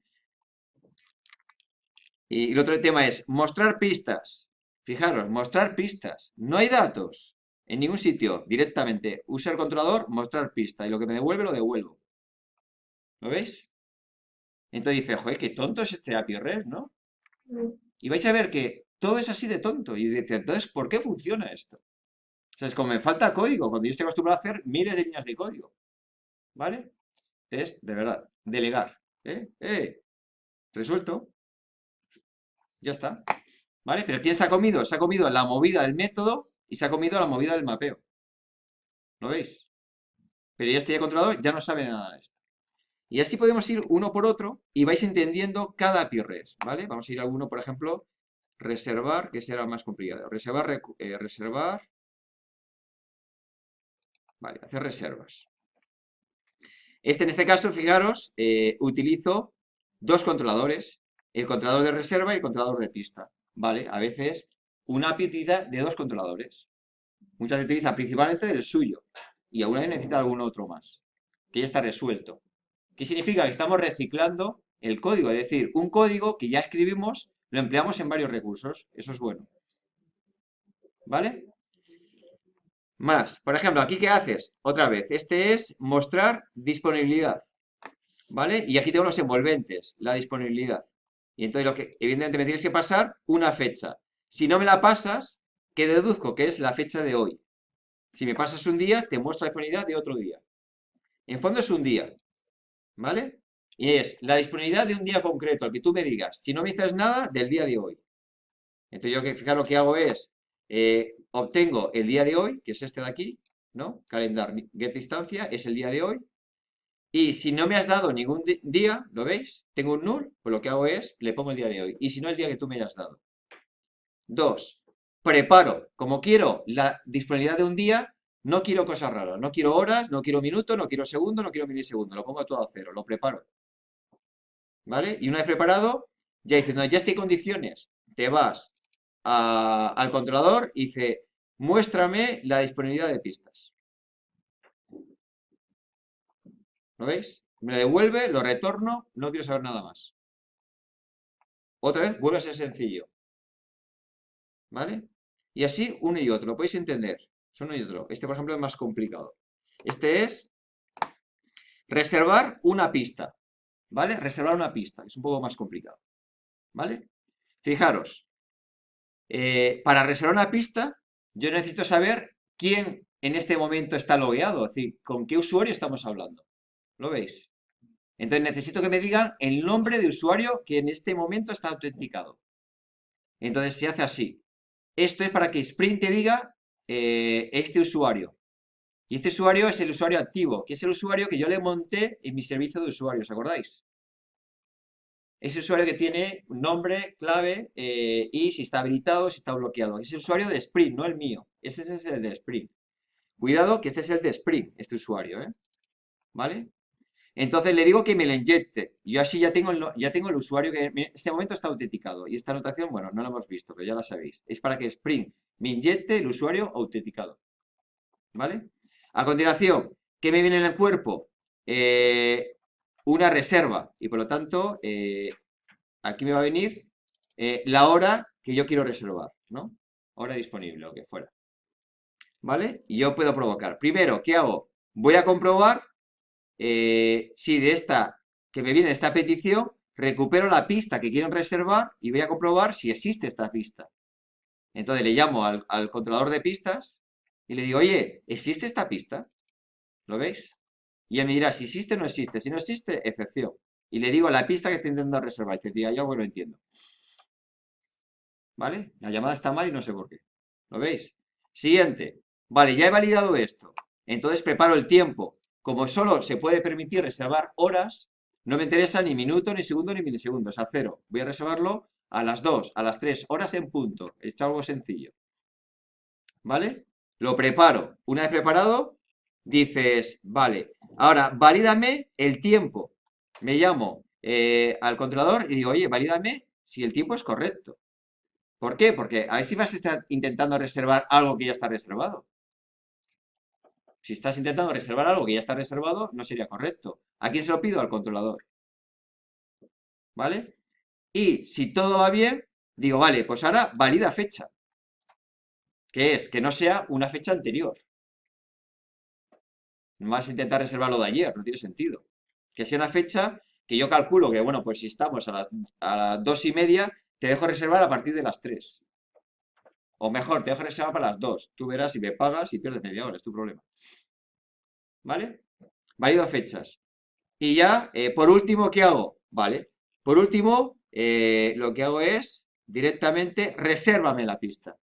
Y el otro tema es mostrar pistas. Fijaros, mostrar pistas. No hay datos en ningún sitio. Directamente usa el controlador, mostrar pista. Y lo que me devuelve, lo devuelvo. ¿Lo veis? Entonces dice, joder, qué tonto es este API REST, ¿no? Y vais a ver que todo es así de tonto. Y dice, entonces, ¿por qué funciona esto? O sea, es como me falta código, cuando yo estoy acostumbrado a hacer miles de líneas de código. ¿Vale? Es, de verdad, delegar. Resuelto. Ya está. ¿Vale? Pero ¿quién se ha comido? Se ha comido la movida del método y se ha comido la movida del mapeo. ¿Lo veis? Pero ya estoy controlado, ya no sabe nada de esto. Y así podemos ir uno por otro y vais entendiendo cada API REST, ¿vale? Vamos a ir a uno, por ejemplo, reservar, que será más complicado. Reservar, vale, hacer reservas. En este caso, fijaros, utilizo dos controladores, el controlador de reserva y el controlador de pista, ¿vale? A veces una API utiliza de dos controladores. Muchas veces utiliza principalmente del suyo y alguna vez necesita algún otro más, que ya está resuelto. ¿Qué significa? Que estamos reciclando el código, es decir, un código que ya escribimos lo empleamos en varios recursos, eso es bueno. ¿Vale? Más, por ejemplo, aquí ¿qué haces? Otra vez, este es mostrar disponibilidad, ¿vale? Y aquí tengo los envolventes, la disponibilidad. Y entonces lo que evidentemente me tienes que pasar una fecha. Si no me la pasas, ¿qué deduzco? Que es la fecha de hoy. Si me pasas un día, te muestro la disponibilidad de otro día. En fondo es un día, ¿vale? Y es la disponibilidad de un día concreto, al que tú me digas. Si no me dices nada, del día de hoy. Entonces yo, fijar, lo que hago es, obtengo el día de hoy, que es este de aquí, ¿no? Calendar get distancia, es el día de hoy. Y si no me has dado ningún día, ¿lo veis? Tengo un null, pues lo que hago es, le pongo el día de hoy. Y si no, el día que tú me hayas dado. Dos, preparo. Como quiero la disponibilidad de un día, no quiero cosas raras. No quiero horas, no quiero minutos, no quiero segundos, no quiero milisegundos. Lo pongo todo a cero, lo preparo. ¿Vale? Y una vez preparado, ya dice, no, ya estoy en condiciones. Te vas al controlador y dice, muéstrame la disponibilidad de pistas. ¿Lo veis? Me lo devuelve, lo retorno, no quiero saber nada más. Otra vez vuelve a ser sencillo. ¿Vale? Y así uno y otro, lo podéis entender. Son uno y otro. Este, por ejemplo, es más complicado. Este es reservar una pista. ¿Vale? Reservar una pista. Es un poco más complicado. ¿Vale? Fijaros. Para reservar una pista, yo necesito saber quién en este momento está logueado, es decir, con qué usuario estamos hablando. ¿Lo veis? Entonces necesito que me digan el nombre de usuario que en este momento está autenticado. Entonces se hace así. Esto es para que Sprint te diga este usuario. Y este usuario es el usuario activo, que es el usuario que yo le monté en mi servicio de usuario, ¿os acordáis? Ese usuario que tiene un nombre, clave y si está habilitado, si está bloqueado. Es el usuario de Sprint, no el mío. Este es el de Sprint. Cuidado que este es el de Sprint, este usuario, ¿eh? ¿Vale? Entonces le digo que me lo inyecte. Yo así ya tengo el usuario que en este momento está autenticado. Y esta anotación, bueno, no la hemos visto, pero ya la sabéis. Es para que Spring me inyecte el usuario autenticado. ¿Vale? A continuación, ¿qué me viene en el cuerpo? Una reserva. Y por lo tanto, aquí me va a venir la hora que yo quiero reservar, ¿no? Hora disponible, lo que fuera. ¿Vale? Y yo puedo provocar. Primero, ¿qué hago? Voy a comprobar si de esta que me viene esta petición, recupero la pista que quieren reservar y voy a comprobar si existe esta pista. Entonces le llamo al controlador de pistas y le digo, oye, ¿existe esta pista? ¿Lo veis? Y él me dirá si existe o no existe. Si no existe, excepción. Y le digo la pista que estoy intentando reservar. Y dice, yo lo entiendo. ¿Vale? La llamada está mal y no sé por qué. ¿Lo veis? Siguiente. Vale, ya he validado esto. Entonces preparo el tiempo. Como solo se puede permitir reservar horas, no me interesa ni minuto, ni segundo, ni milisegundos. A cero. Voy a reservarlo a las 2, a las 3 horas en punto. Es algo sencillo. ¿Vale? Lo preparo. Una vez preparado, dices, vale, ahora valídame el tiempo. Me llamo al controlador y digo, oye, valídame si el tiempo es correcto. ¿Por qué? Porque a ver si vas a estar intentando reservar algo que ya está reservado. Si estás intentando reservar algo que ya está reservado, no sería correcto. ¿A quién se lo pido? Al controlador. ¿Vale? Y si todo va bien, digo, vale, pues ahora valida fecha. Que es que no sea una fecha anterior. No vas a intentar reservarlo de ayer, no tiene sentido. Que sea una fecha que yo calculo que, bueno, pues si estamos a las 2:30, te dejo reservar a partir de las 3. O mejor, te dejo reservar para las 2. Tú verás si me pagas y pierdes media hora, es tu problema. ¿Vale? Válido fechas. Y ya, por último, ¿qué hago? Vale. Por último, lo que hago es directamente resérvame la pista.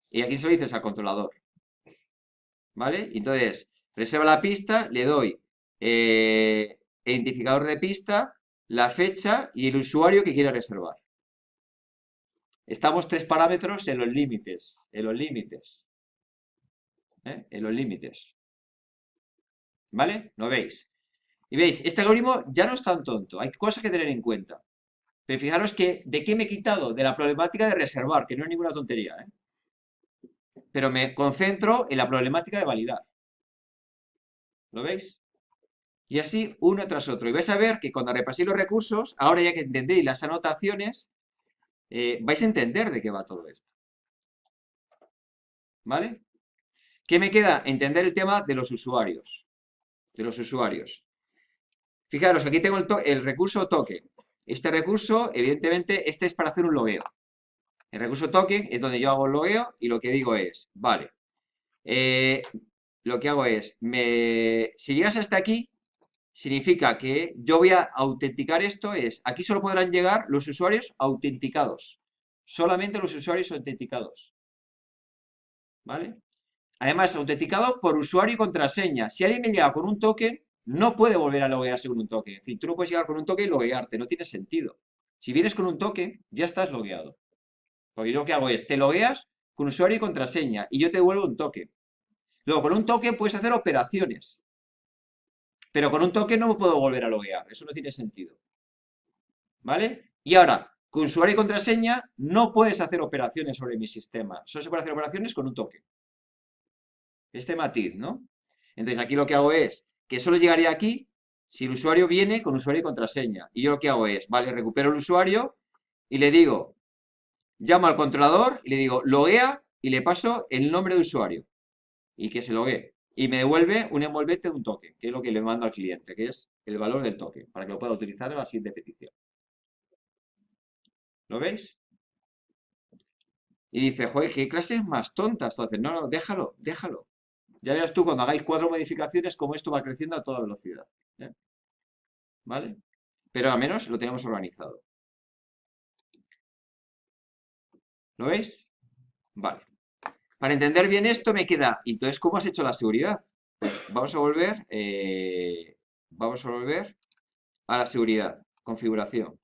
Y aquí se lo dices al controlador. ¿Vale? Entonces, reserva la pista, le doy el identificador de pista, la fecha y el usuario que quiere reservar. Estamos 3 parámetros en los límites. En los límites. En los límites. ¿Vale? ¿Lo veis? Y veis, este algoritmo ya no es tan tonto. Hay cosas que tener en cuenta. Pero fijaros que, ¿de qué me he quitado? De la problemática de reservar, que no es ninguna tontería, ¿eh? Pero me concentro en la problemática de validar. ¿Lo veis? Y así uno tras otro. Y vais a ver que cuando repaséis los recursos, ahora ya que entendéis las anotaciones, vais a entender de qué va todo esto. ¿Vale? ¿Qué me queda? Entender el tema de los usuarios. De los usuarios. Fijaros, aquí tengo el recurso token. Este recurso, evidentemente, este es para hacer un logueo. El recurso token es donde yo hago el logueo y lo que digo es, vale, lo que hago es, si llegas hasta aquí, significa que yo voy a autenticar esto, aquí solo podrán llegar los usuarios autenticados. Solamente los usuarios autenticados. ¿Vale? Además, autenticado por usuario y contraseña. Si alguien me llega con un token, no puede volver a loguearse con un token. Es decir, tú no puedes llegar con un token y loguearte, no tiene sentido. Si vienes con un token, ya estás logueado. Porque yo lo que hago es, te logueas con usuario y contraseña y yo te devuelvo un token. Luego, con un token puedes hacer operaciones. Pero con un token no me puedo volver a loguear. Eso no tiene sentido. ¿Vale? Y ahora, con usuario y contraseña no puedes hacer operaciones sobre mi sistema. Solo se puede hacer operaciones con un token. Este matiz, ¿no? Entonces aquí lo que hago es que solo llegaría aquí si el usuario viene con usuario y contraseña. Y yo lo que hago es, vale, recupero el usuario y le digo, llamo al controlador y le digo, loguea y le paso el nombre de usuario y que se loguee. Y me devuelve un envolvente de un token, que es lo que le mando al cliente, que es el valor del token, para que lo pueda utilizar en la siguiente petición. ¿Lo veis? Y dice, joder, qué clases más tontas. Entonces, no, déjalo, déjalo. Ya verás tú cuando hagáis 4 modificaciones cómo esto va creciendo a toda velocidad. ¿Eh? ¿Vale? Pero al menos lo tenemos organizado. ¿Lo veis? Vale. Para entender bien esto me queda, entonces, ¿cómo has hecho la seguridad? Pues vamos a volver a la seguridad, configuración.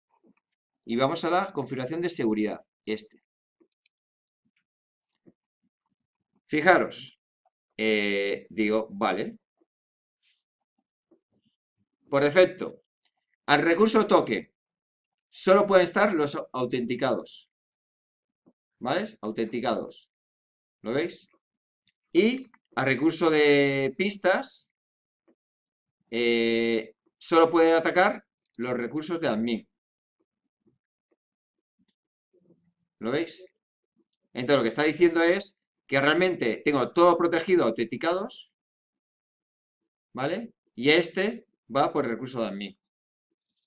Y vamos a la configuración de seguridad, Fijaros, digo, vale. Por defecto, al recurso toque solo pueden estar los autenticados. ¿Vale? Autenticados. ¿Lo veis? Y al recurso de pistas solo pueden atacar los recursos de admin. ¿Lo veis? Entonces lo que está diciendo es que realmente tengo todo protegido autenticados, ¿vale? Y este va por el recurso de admin.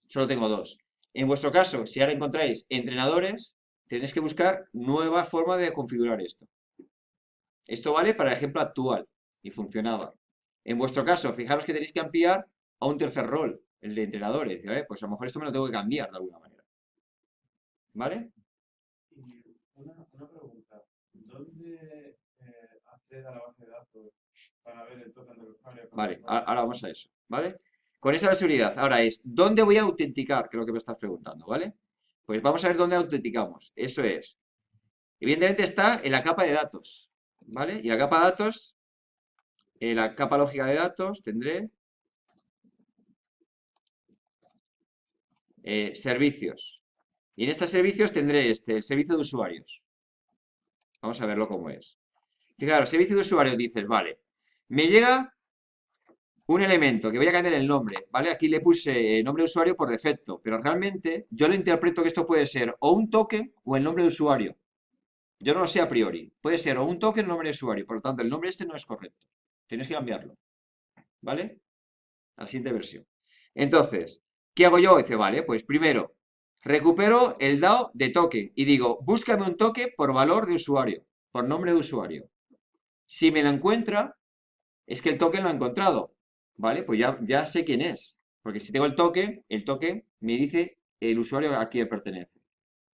Solo tengo dos. En vuestro caso, si ahora encontráis entrenadores, tenéis que buscar nueva forma de configurar esto. Esto vale para el ejemplo actual y funcionaba. En vuestro caso, fijaros que tenéis que ampliar a un tercer rol, el de entrenadores. Pues a lo mejor esto me lo tengo que cambiar de alguna manera. ¿Vale? Y una pregunta. ¿Dónde accede a la base de datos para ver el token del usuario? Vale, ahora vamos a eso. ¿Vale? Con esa la seguridad. Ahora es, ¿dónde voy a autenticar? Que es lo que me estás preguntando, ¿vale? Pues vamos a ver dónde autenticamos. Eso es. Evidentemente está en la capa de datos. ¿Vale? Y la capa de datos, en la capa lógica de datos, tendré servicios. Y en estos servicios tendré el servicio de usuarios. Vamos a verlo cómo es. Fijaros, servicio de usuarios dices, vale, me llega un elemento que voy a cambiar el nombre, ¿vale? Aquí le puse nombre de usuario por defecto, pero realmente yo lo interpreto que esto puede ser o un token o el nombre de usuario. Yo no lo sé a priori. Puede ser o un token o nombre de usuario, por lo tanto el nombre este no es correcto. Tienes que cambiarlo, ¿vale? A la siguiente versión. Entonces, ¿qué hago yo? Dice, vale, pues primero recupero el DAO de toque y digo, búscame un toque por valor de usuario, por nombre de usuario. Si me lo encuentra, es que el token lo ha encontrado, ¿vale? Pues ya sé quién es, porque si tengo el token me dice el usuario a quién pertenece,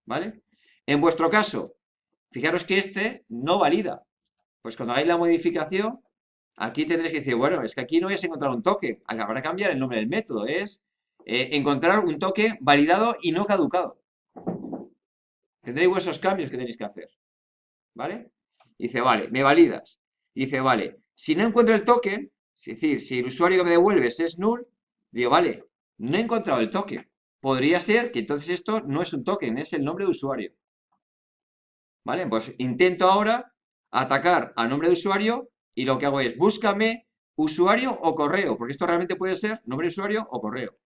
¿vale? En vuestro caso, fijaros que este no valida, pues cuando hagáis la modificación, aquí tendréis que decir, bueno, es que aquí no es encontrar un token, habrá que cambiar el nombre del método, es encontrar un token validado y no caducado. Tendréis vuestros cambios que tenéis que hacer, ¿vale? Dice, vale, me validas. Dice, vale, si no encuentro el token, es decir, si el usuario que me devuelves es null, digo, vale, no he encontrado el token. Podría ser que entonces esto no es un token, es el nombre de usuario. ¿Vale? Pues intento ahora atacar al nombre de usuario y lo que hago es, búscame usuario o correo, porque esto realmente puede ser nombre de usuario o correo.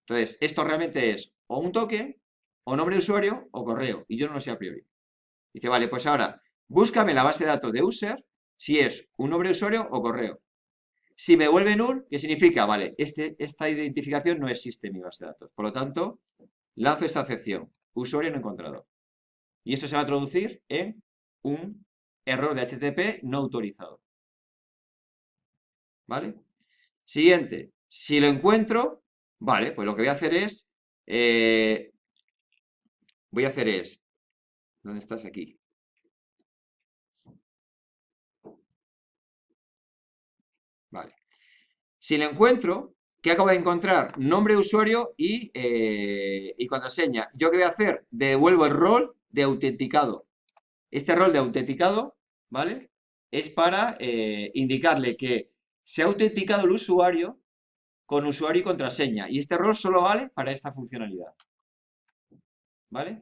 Entonces, esto realmente es o un token, o nombre de usuario, o correo, y yo no lo sé a priori. Dice, vale, pues ahora, búscame la base de datos de user, si es un nombre de usuario o correo. Si me vuelve null, ¿qué significa? Vale, esta identificación no existe en mi base de datos. Por lo tanto, lanzo esta excepción, usuario no encontrado. Y esto se va a traducir en un error de HTTP no autorizado. ¿Vale? Siguiente, si lo encuentro, vale, pues lo que voy a hacer es, ¿dónde estás aquí? Vale. Si lo encuentro, ¿qué acabo de encontrar? Nombre de usuario y contraseña. ¿Yo qué voy a hacer? Devuelvo el rol de autenticado. Este rol de autenticado, ¿vale? Es para indicarle que se ha autenticado el usuario con usuario y contraseña. Y este rol solo vale para esta funcionalidad. ¿Vale?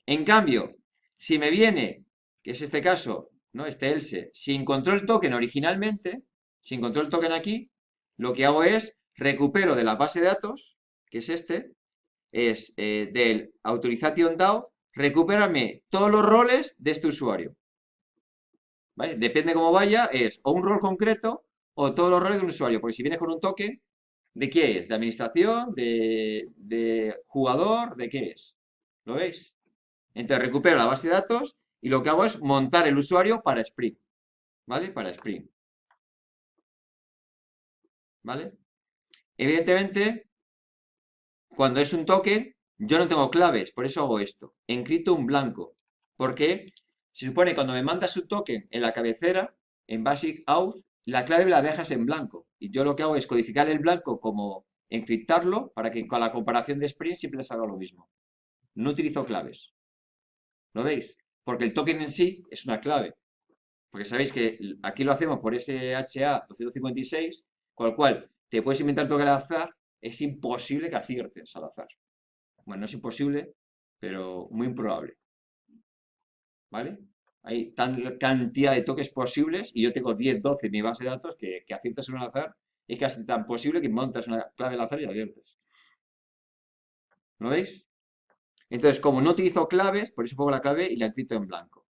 En cambio, si me viene, que es este caso, ¿no? Este else, si encontró el token originalmente, si encontró el token aquí, lo que hago es recupero de la base de datos, que es del Authorization DAO, recupérame todos los roles de este usuario. ¿Vale? Depende cómo vaya, es o un rol concreto o todos los roles de un usuario, porque si vienes con un token, ¿de qué es? ¿De administración? ¿De jugador? ¿De qué es? ¿Lo veis? Entonces recupero la base de datos y lo que hago es montar el usuario para Spring. ¿vale? Para Spring, ¿vale? Evidentemente, cuando es un token, yo no tengo claves, por eso hago esto. Encripto un blanco, porque se supone que cuando me mandas un token en la cabecera, en Basic Auth, la clave la dejas en blanco. Y yo lo que hago es codificar el blanco como encriptarlo para que con la comparación de Spring siempre salga lo mismo. No utilizo claves. ¿Lo veis? Porque el token en sí es una clave. Porque sabéis que aquí lo hacemos por SHA 256, con lo cual te puedes inventar token al azar, es imposible que aciertes al azar. Bueno, no es imposible, pero muy improbable, ¿vale? Hay tal cantidad de toques posibles y yo tengo 10, 12 en mi base de datos que aciertas en un azar es casi tan posible que montas una clave al azar y la aciertes. ¿Lo veis? Entonces, como no utilizo claves, por eso pongo la clave y la encripto en blanco.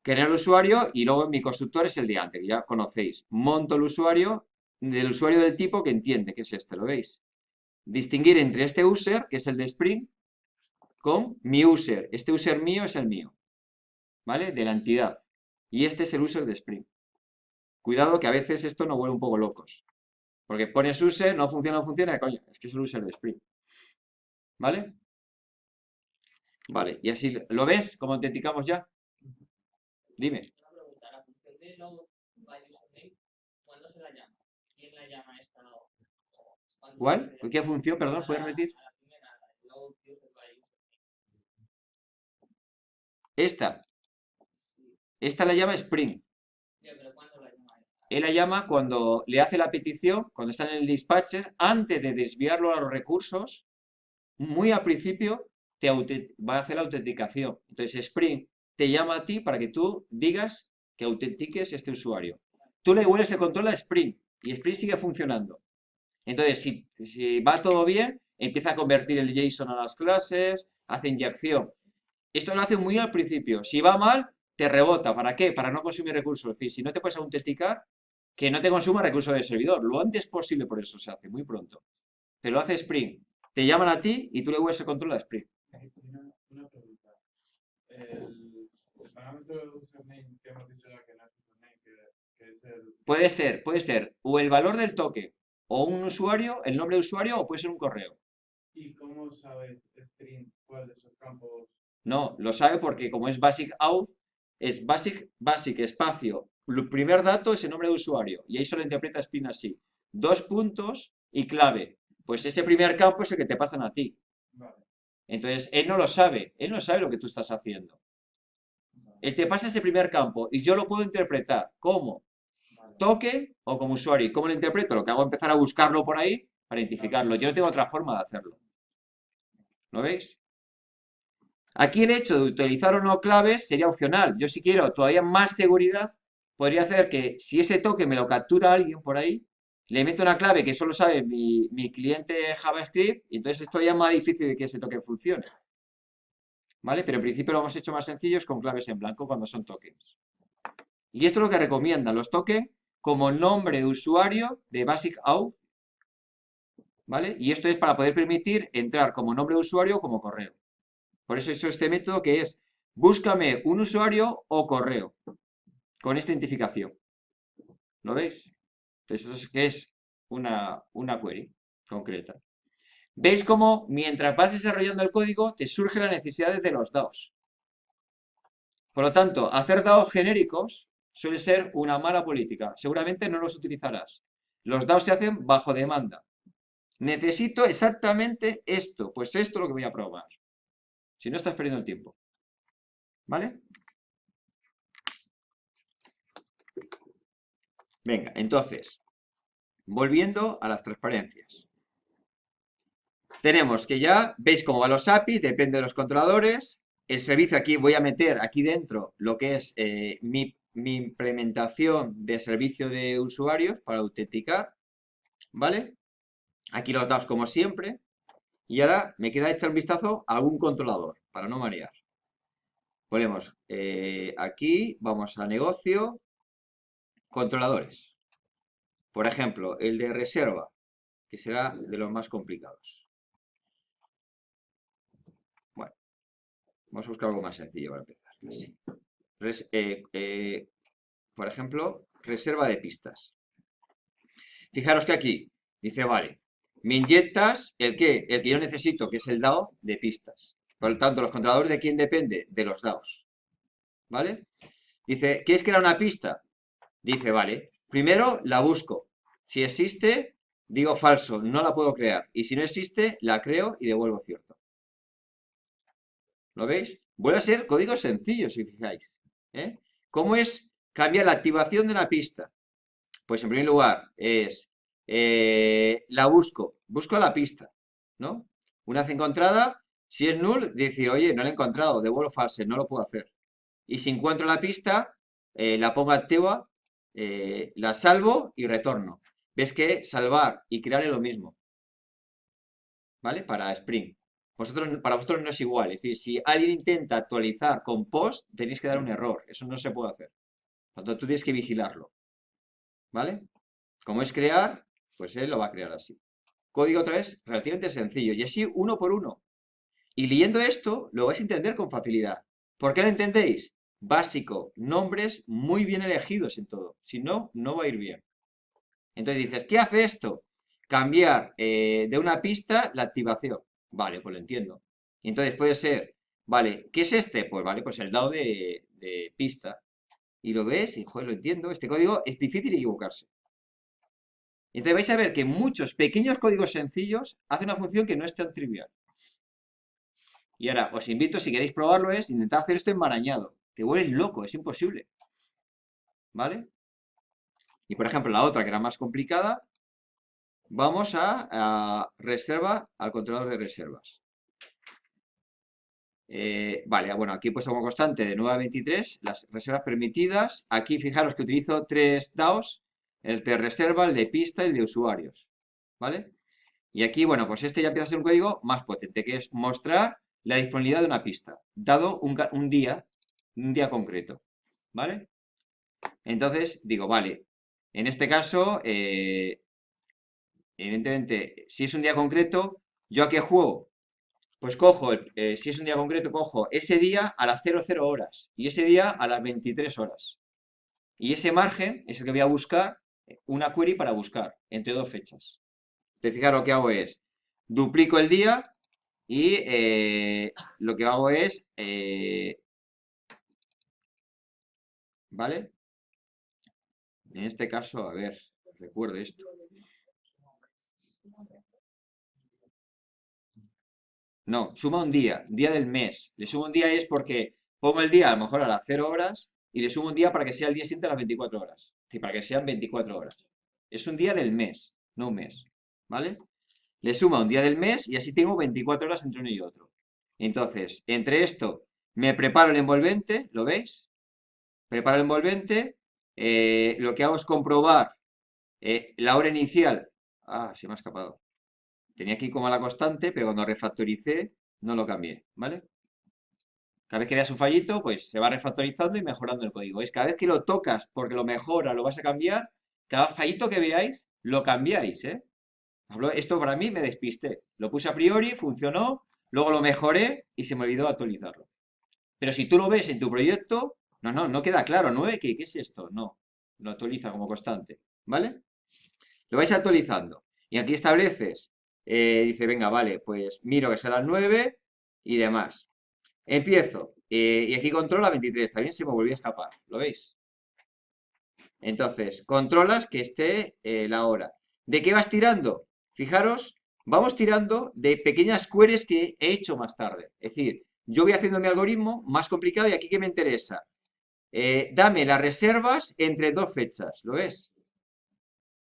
Crear el usuario y luego mi constructor es el de antes, que ya conocéis. Monto el usuario del usuario del tipo que entiende que es este, ¿lo veis? Distinguir entre este user, que es el de Spring, con mi user. Este user mío es el mío, ¿vale? De la entidad. Y este es el user de Spring. Cuidado que a veces esto nos vuelve un poco locos. Porque pones user, no funciona, coño, es que es el user de Spring. ¿Vale? Vale, y así, ¿lo ves? ¿Cómo autenticamos ya? Dime. Una pregunta, la función de load by username, ¿cuándo se la llama? ¿Quién la llama esta load? ¿Cuál? ¿Qué función? Perdón, ¿puedes A repetir? la primera, la load user by username. Esta. Sí. Esta la llama Spring. Ya, pero ¿cuándo la llama esta? Él la llama cuando le hace la petición, cuando está en el dispatcher, antes de desviarlo a los recursos, muy al principio va a hacer la autenticación. Entonces Spring te llama a ti para que tú digas que autentiques este usuario. Tú le devuelves el control a Spring y Spring sigue funcionando. Entonces, si va todo bien, empieza a convertir el JSON a las clases, hace inyección. Esto lo hace muy al principio. Si va mal, te rebota. ¿Para qué? Para no consumir recursos. Es decir, si no te puedes autenticar, que no te consuma recursos del servidor. Lo antes posible, por eso se hace, muy pronto. Te lo hace Spring. Te llaman a ti y tú le vuelves el control a Spring. Una pregunta. El parámetro de username que hemos dicho ya que no es username, que es el... Puede ser o el valor del toque, o un usuario, el nombre de usuario, o puede ser un correo. ¿Y cómo sabes Spring cuál de esos campos? No, lo sabe porque como es Basic Auth, es Basic espacio. El primer dato es el nombre de usuario y ahí solo interpreta Spring así. Dos puntos y clave. Pues ese primer campo es el que te pasan a ti. Vale, Entonces, él no sabe lo que tú estás haciendo. vale, Él te pasa ese primer campo y yo lo puedo interpretar como vale. token o como usuario. ¿Y cómo lo interpreto? Lo que hago es empezar a buscarlo por ahí para identificarlo. Yo no tengo otra forma de hacerlo. ¿Lo veis? Aquí el hecho de utilizar o no claves sería opcional. Yo si quiero todavía más seguridad, podría hacer que si ese token me lo captura alguien por ahí, le meto una clave que solo sabe mi cliente JavaScript y entonces es todavía más difícil de que ese token funcione. ¿Vale? Pero en principio lo hemos hecho más sencillos con claves en blanco cuando son tokens. Y esto es lo que recomiendan los tokens como nombre de usuario de Basic Auth, ¿vale? Y esto es para poder permitir entrar como nombre de usuario o como correo. Por eso he hecho este método que es búscame un usuario o correo con esta identificación. ¿Lo veis? Entonces, eso es que es una query concreta. ¿Veis cómo mientras vas desarrollando el código te surgen las necesidades de los DAOs? Por lo tanto, hacer DAOs genéricos suele ser una mala política. Seguramente no los utilizarás. Los DAOs se hacen bajo demanda. Necesito exactamente esto. Pues esto es lo que voy a probar. Si no, estás perdiendo el tiempo. ¿Vale? Venga, entonces, volviendo a las transparencias. Tenemos que ya, veis cómo van los APIs, depende de los controladores. El servicio aquí, voy a meter aquí dentro lo que es mi implementación de servicio de usuarios para autenticar, ¿vale? Aquí los datos como siempre. Y ahora me queda echar un vistazo a algún controlador, para no marear. Ponemos aquí, vamos a negocio, controladores. Por ejemplo, el de reserva, que será de los más complicados. Bueno, vamos a buscar algo más sencillo para empezar. Así. por ejemplo, reserva de pistas. Fijaros que aquí dice, vale, me inyectas el qué, el que yo necesito, que es el DAO de pistas. Por lo tanto, los controladores de quién depende, de los DAOs. ¿Vale? Dice, ¿quieres crear una pista? Dice, vale, primero la busco. Si existe, digo falso, no la puedo crear. Y si no existe, la creo y devuelvo cierto. ¿Lo veis? Vuelve a ser código sencillo, si fijáis. ¿Eh? ¿Cómo es cambiar la activación de una pista? Pues en primer lugar es, la busco la pista, ¿no? Una vez encontrada, si es null, decir, oye, no la he encontrado, devuelvo false, no lo puedo hacer. Y si encuentro la pista, la pongo activa, la salvo y retorno. Ves que salvar y crear es lo mismo, ¿vale? Para Spring. Para vosotros no es igual. Es decir, si alguien intenta actualizar con post, tenéis que dar un error. Eso no se puede hacer. Por lo tanto, tú tienes que vigilarlo, ¿vale? Como es crear, pues él lo va a crear así. Código otra vez relativamente sencillo. Y así uno por uno. Y leyendo esto, lo vais a entender con facilidad. ¿Por qué lo entendéis? Básico, nombres muy bien elegidos en todo. Si no, no va a ir bien. Entonces dices, ¿qué hace esto? Cambiar de una pista la activación. Vale, pues lo entiendo. Y entonces puede ser, vale, ¿qué es este? Pues vale, pues el DAO de pista. Y lo ves y, joder, lo entiendo. Este código es difícil equivocarse. Entonces vais a ver que muchos pequeños códigos sencillos hacen una función que no es tan trivial. Y ahora os invito, si queréis probarlo, es intentar hacer esto enmarañado. Te vuelves loco, es imposible. ¿Vale? Y por ejemplo, la otra que era más complicada, vamos a reserva al controlador de reservas. Vale, bueno, aquí he puesto como constante de 9 a 23 las reservas permitidas. Aquí fijaros que utilizo 3 DAOs, el de reserva, el de pista y el de usuarios. ¿Vale? Y aquí, bueno, pues este ya empieza a ser un código más potente, que es mostrar la disponibilidad de una pista, dado un día concreto. ¿Vale? Entonces, digo, vale, en este caso, evidentemente, si es un día concreto, ¿yo a qué juego? Pues cojo, si es un día concreto, cojo ese día a las 00 horas y ese día a las 23 horas. Y ese margen es el que voy a buscar, una query para buscar entre dos fechas. Te fijas, lo que hago es, duplico el día y lo que hago es, ¿vale? En este caso, a ver, recuerdo esto. No, suma un día del mes. Le sumo un día es porque pongo el día a lo mejor a las 0 horas y le sumo un día para que sea el día siguiente a las 24 horas. Es decir, para que sean 24 horas. Es un día del mes, no un mes. ¿Vale? Le suma un día del mes y así tengo 24 horas entre uno y otro. Entonces, entre esto, me preparo el envolvente, ¿lo veis? Preparo el envolvente. Lo que hago es comprobar la hora inicial. Ah, se me ha escapado. Tenía aquí como la constante, pero cuando refactoricé no lo cambié, ¿vale? Cada vez que veas un fallito, pues se va refactorizando y mejorando el código. Es cada vez que lo tocas porque lo mejora, lo vas a cambiar, cada fallito que veáis, lo cambiáis, ¿eh? Esto para mí me despisté. Lo puse a priori, funcionó, luego lo mejoré y se me olvidó actualizarlo. Pero si tú lo ves en tu proyecto, no queda claro, ¿no? ¿Qué es esto? No, lo actualiza como constante, ¿vale? Lo vais actualizando. Y aquí estableces, dice, venga, vale, pues miro que son las 9 y demás. Empiezo. Y aquí controla 23. También se me volvió a escapar. ¿Lo veis? Entonces, controlas que esté la hora. ¿De qué vas tirando? Fijaros, vamos tirando de pequeñas queries que he hecho más tarde. Es decir, yo voy haciendo mi algoritmo más complicado y aquí ¿qué me interesa? Dame las reservas entre dos fechas. ¿Lo ves?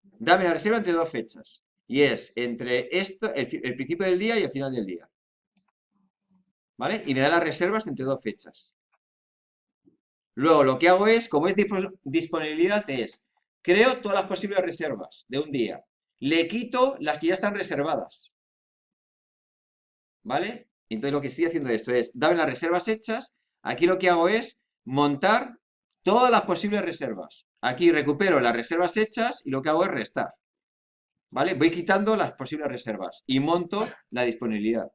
Dame la reserva entre dos fechas. Y es entre esto, el principio del día y el final del día. ¿Vale? Y me da las reservas entre dos fechas. Luego lo que hago es, como es disponibilidad, es creo todas las posibles reservas de un día. Le quito las que ya están reservadas. ¿Vale? Entonces lo que estoy haciendo esto es, dame las reservas hechas. Aquí lo que hago es montar todas las posibles reservas. Aquí recupero las reservas hechas y lo que hago es restar. ¿Vale? Voy quitando las posibles reservas y monto la disponibilidad.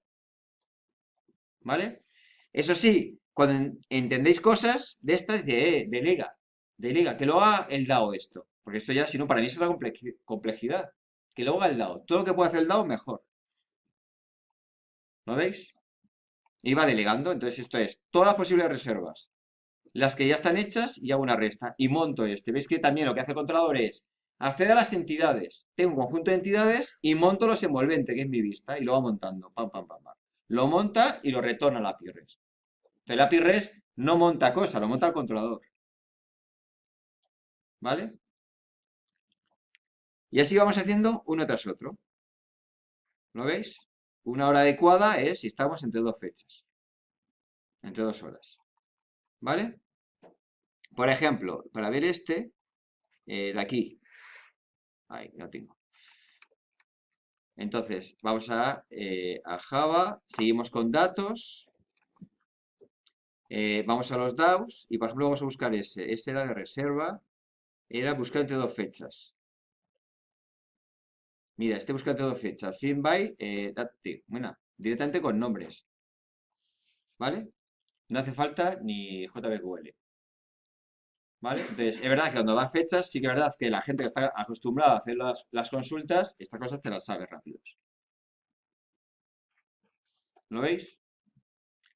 ¿Vale? Eso sí, cuando entendéis cosas de estas, delega. Delega, que lo haga el DAO esto. Porque esto ya, si no, para mí es una complejidad. Que lo haga el DAO. Todo lo que puede hacer el DAO, mejor. ¿Lo veis? Y va delegando. Entonces esto es todas las posibles reservas. Las que ya están hechas y hago una resta. Y monto este. ¿Veis que también lo que hace el controlador es acceder a las entidades? Tengo un conjunto de entidades y monto los envolventes, que es mi vista. Y lo va montando. Pam, pam, pam, pam. Lo monta y lo retorna a la API REST. Entonces la API REST no monta cosas, lo monta el controlador. ¿Vale? Y así vamos haciendo uno tras otro. ¿Lo veis? Una hora adecuada es si estamos entre dos fechas. Entre 2 horas. ¿Vale? Por ejemplo, para ver este, de aquí. Ahí, lo tengo. Entonces, vamos a Java, seguimos con datos. Vamos a los DAOs y, por ejemplo, vamos a buscar ese. Ese era de reserva. Era buscar entre dos fechas. Mira, este busca entre dos fechas. Fin by, bueno, directamente con nombres. ¿Vale? No hace falta ni JBQL. ¿Vale? Entonces, es verdad que cuando va a fechas, sí que es verdad que la gente que está acostumbrada a hacer las consultas, estas cosas te las sabe rápidos. ¿Lo veis?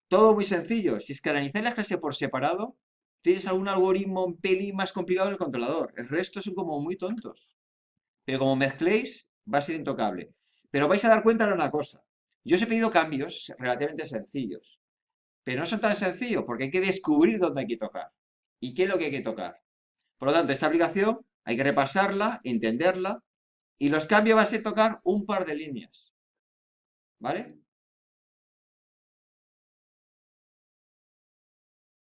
Todo muy sencillo. Si es que analizáis la clase por separado, tienes algún algoritmo un pelín más complicado en el controlador. El resto son como muy tontos. Pero como mezcléis, va a ser intocable. Pero vais a dar cuenta de una cosa. Yo os he pedido cambios relativamente sencillos. Pero no son tan sencillos porque hay que descubrir dónde hay que tocar. ¿Y qué es lo que hay que tocar? Por lo tanto, esta aplicación hay que repasarla, entenderla. Y los cambios va a ser tocar un par de líneas. ¿Vale?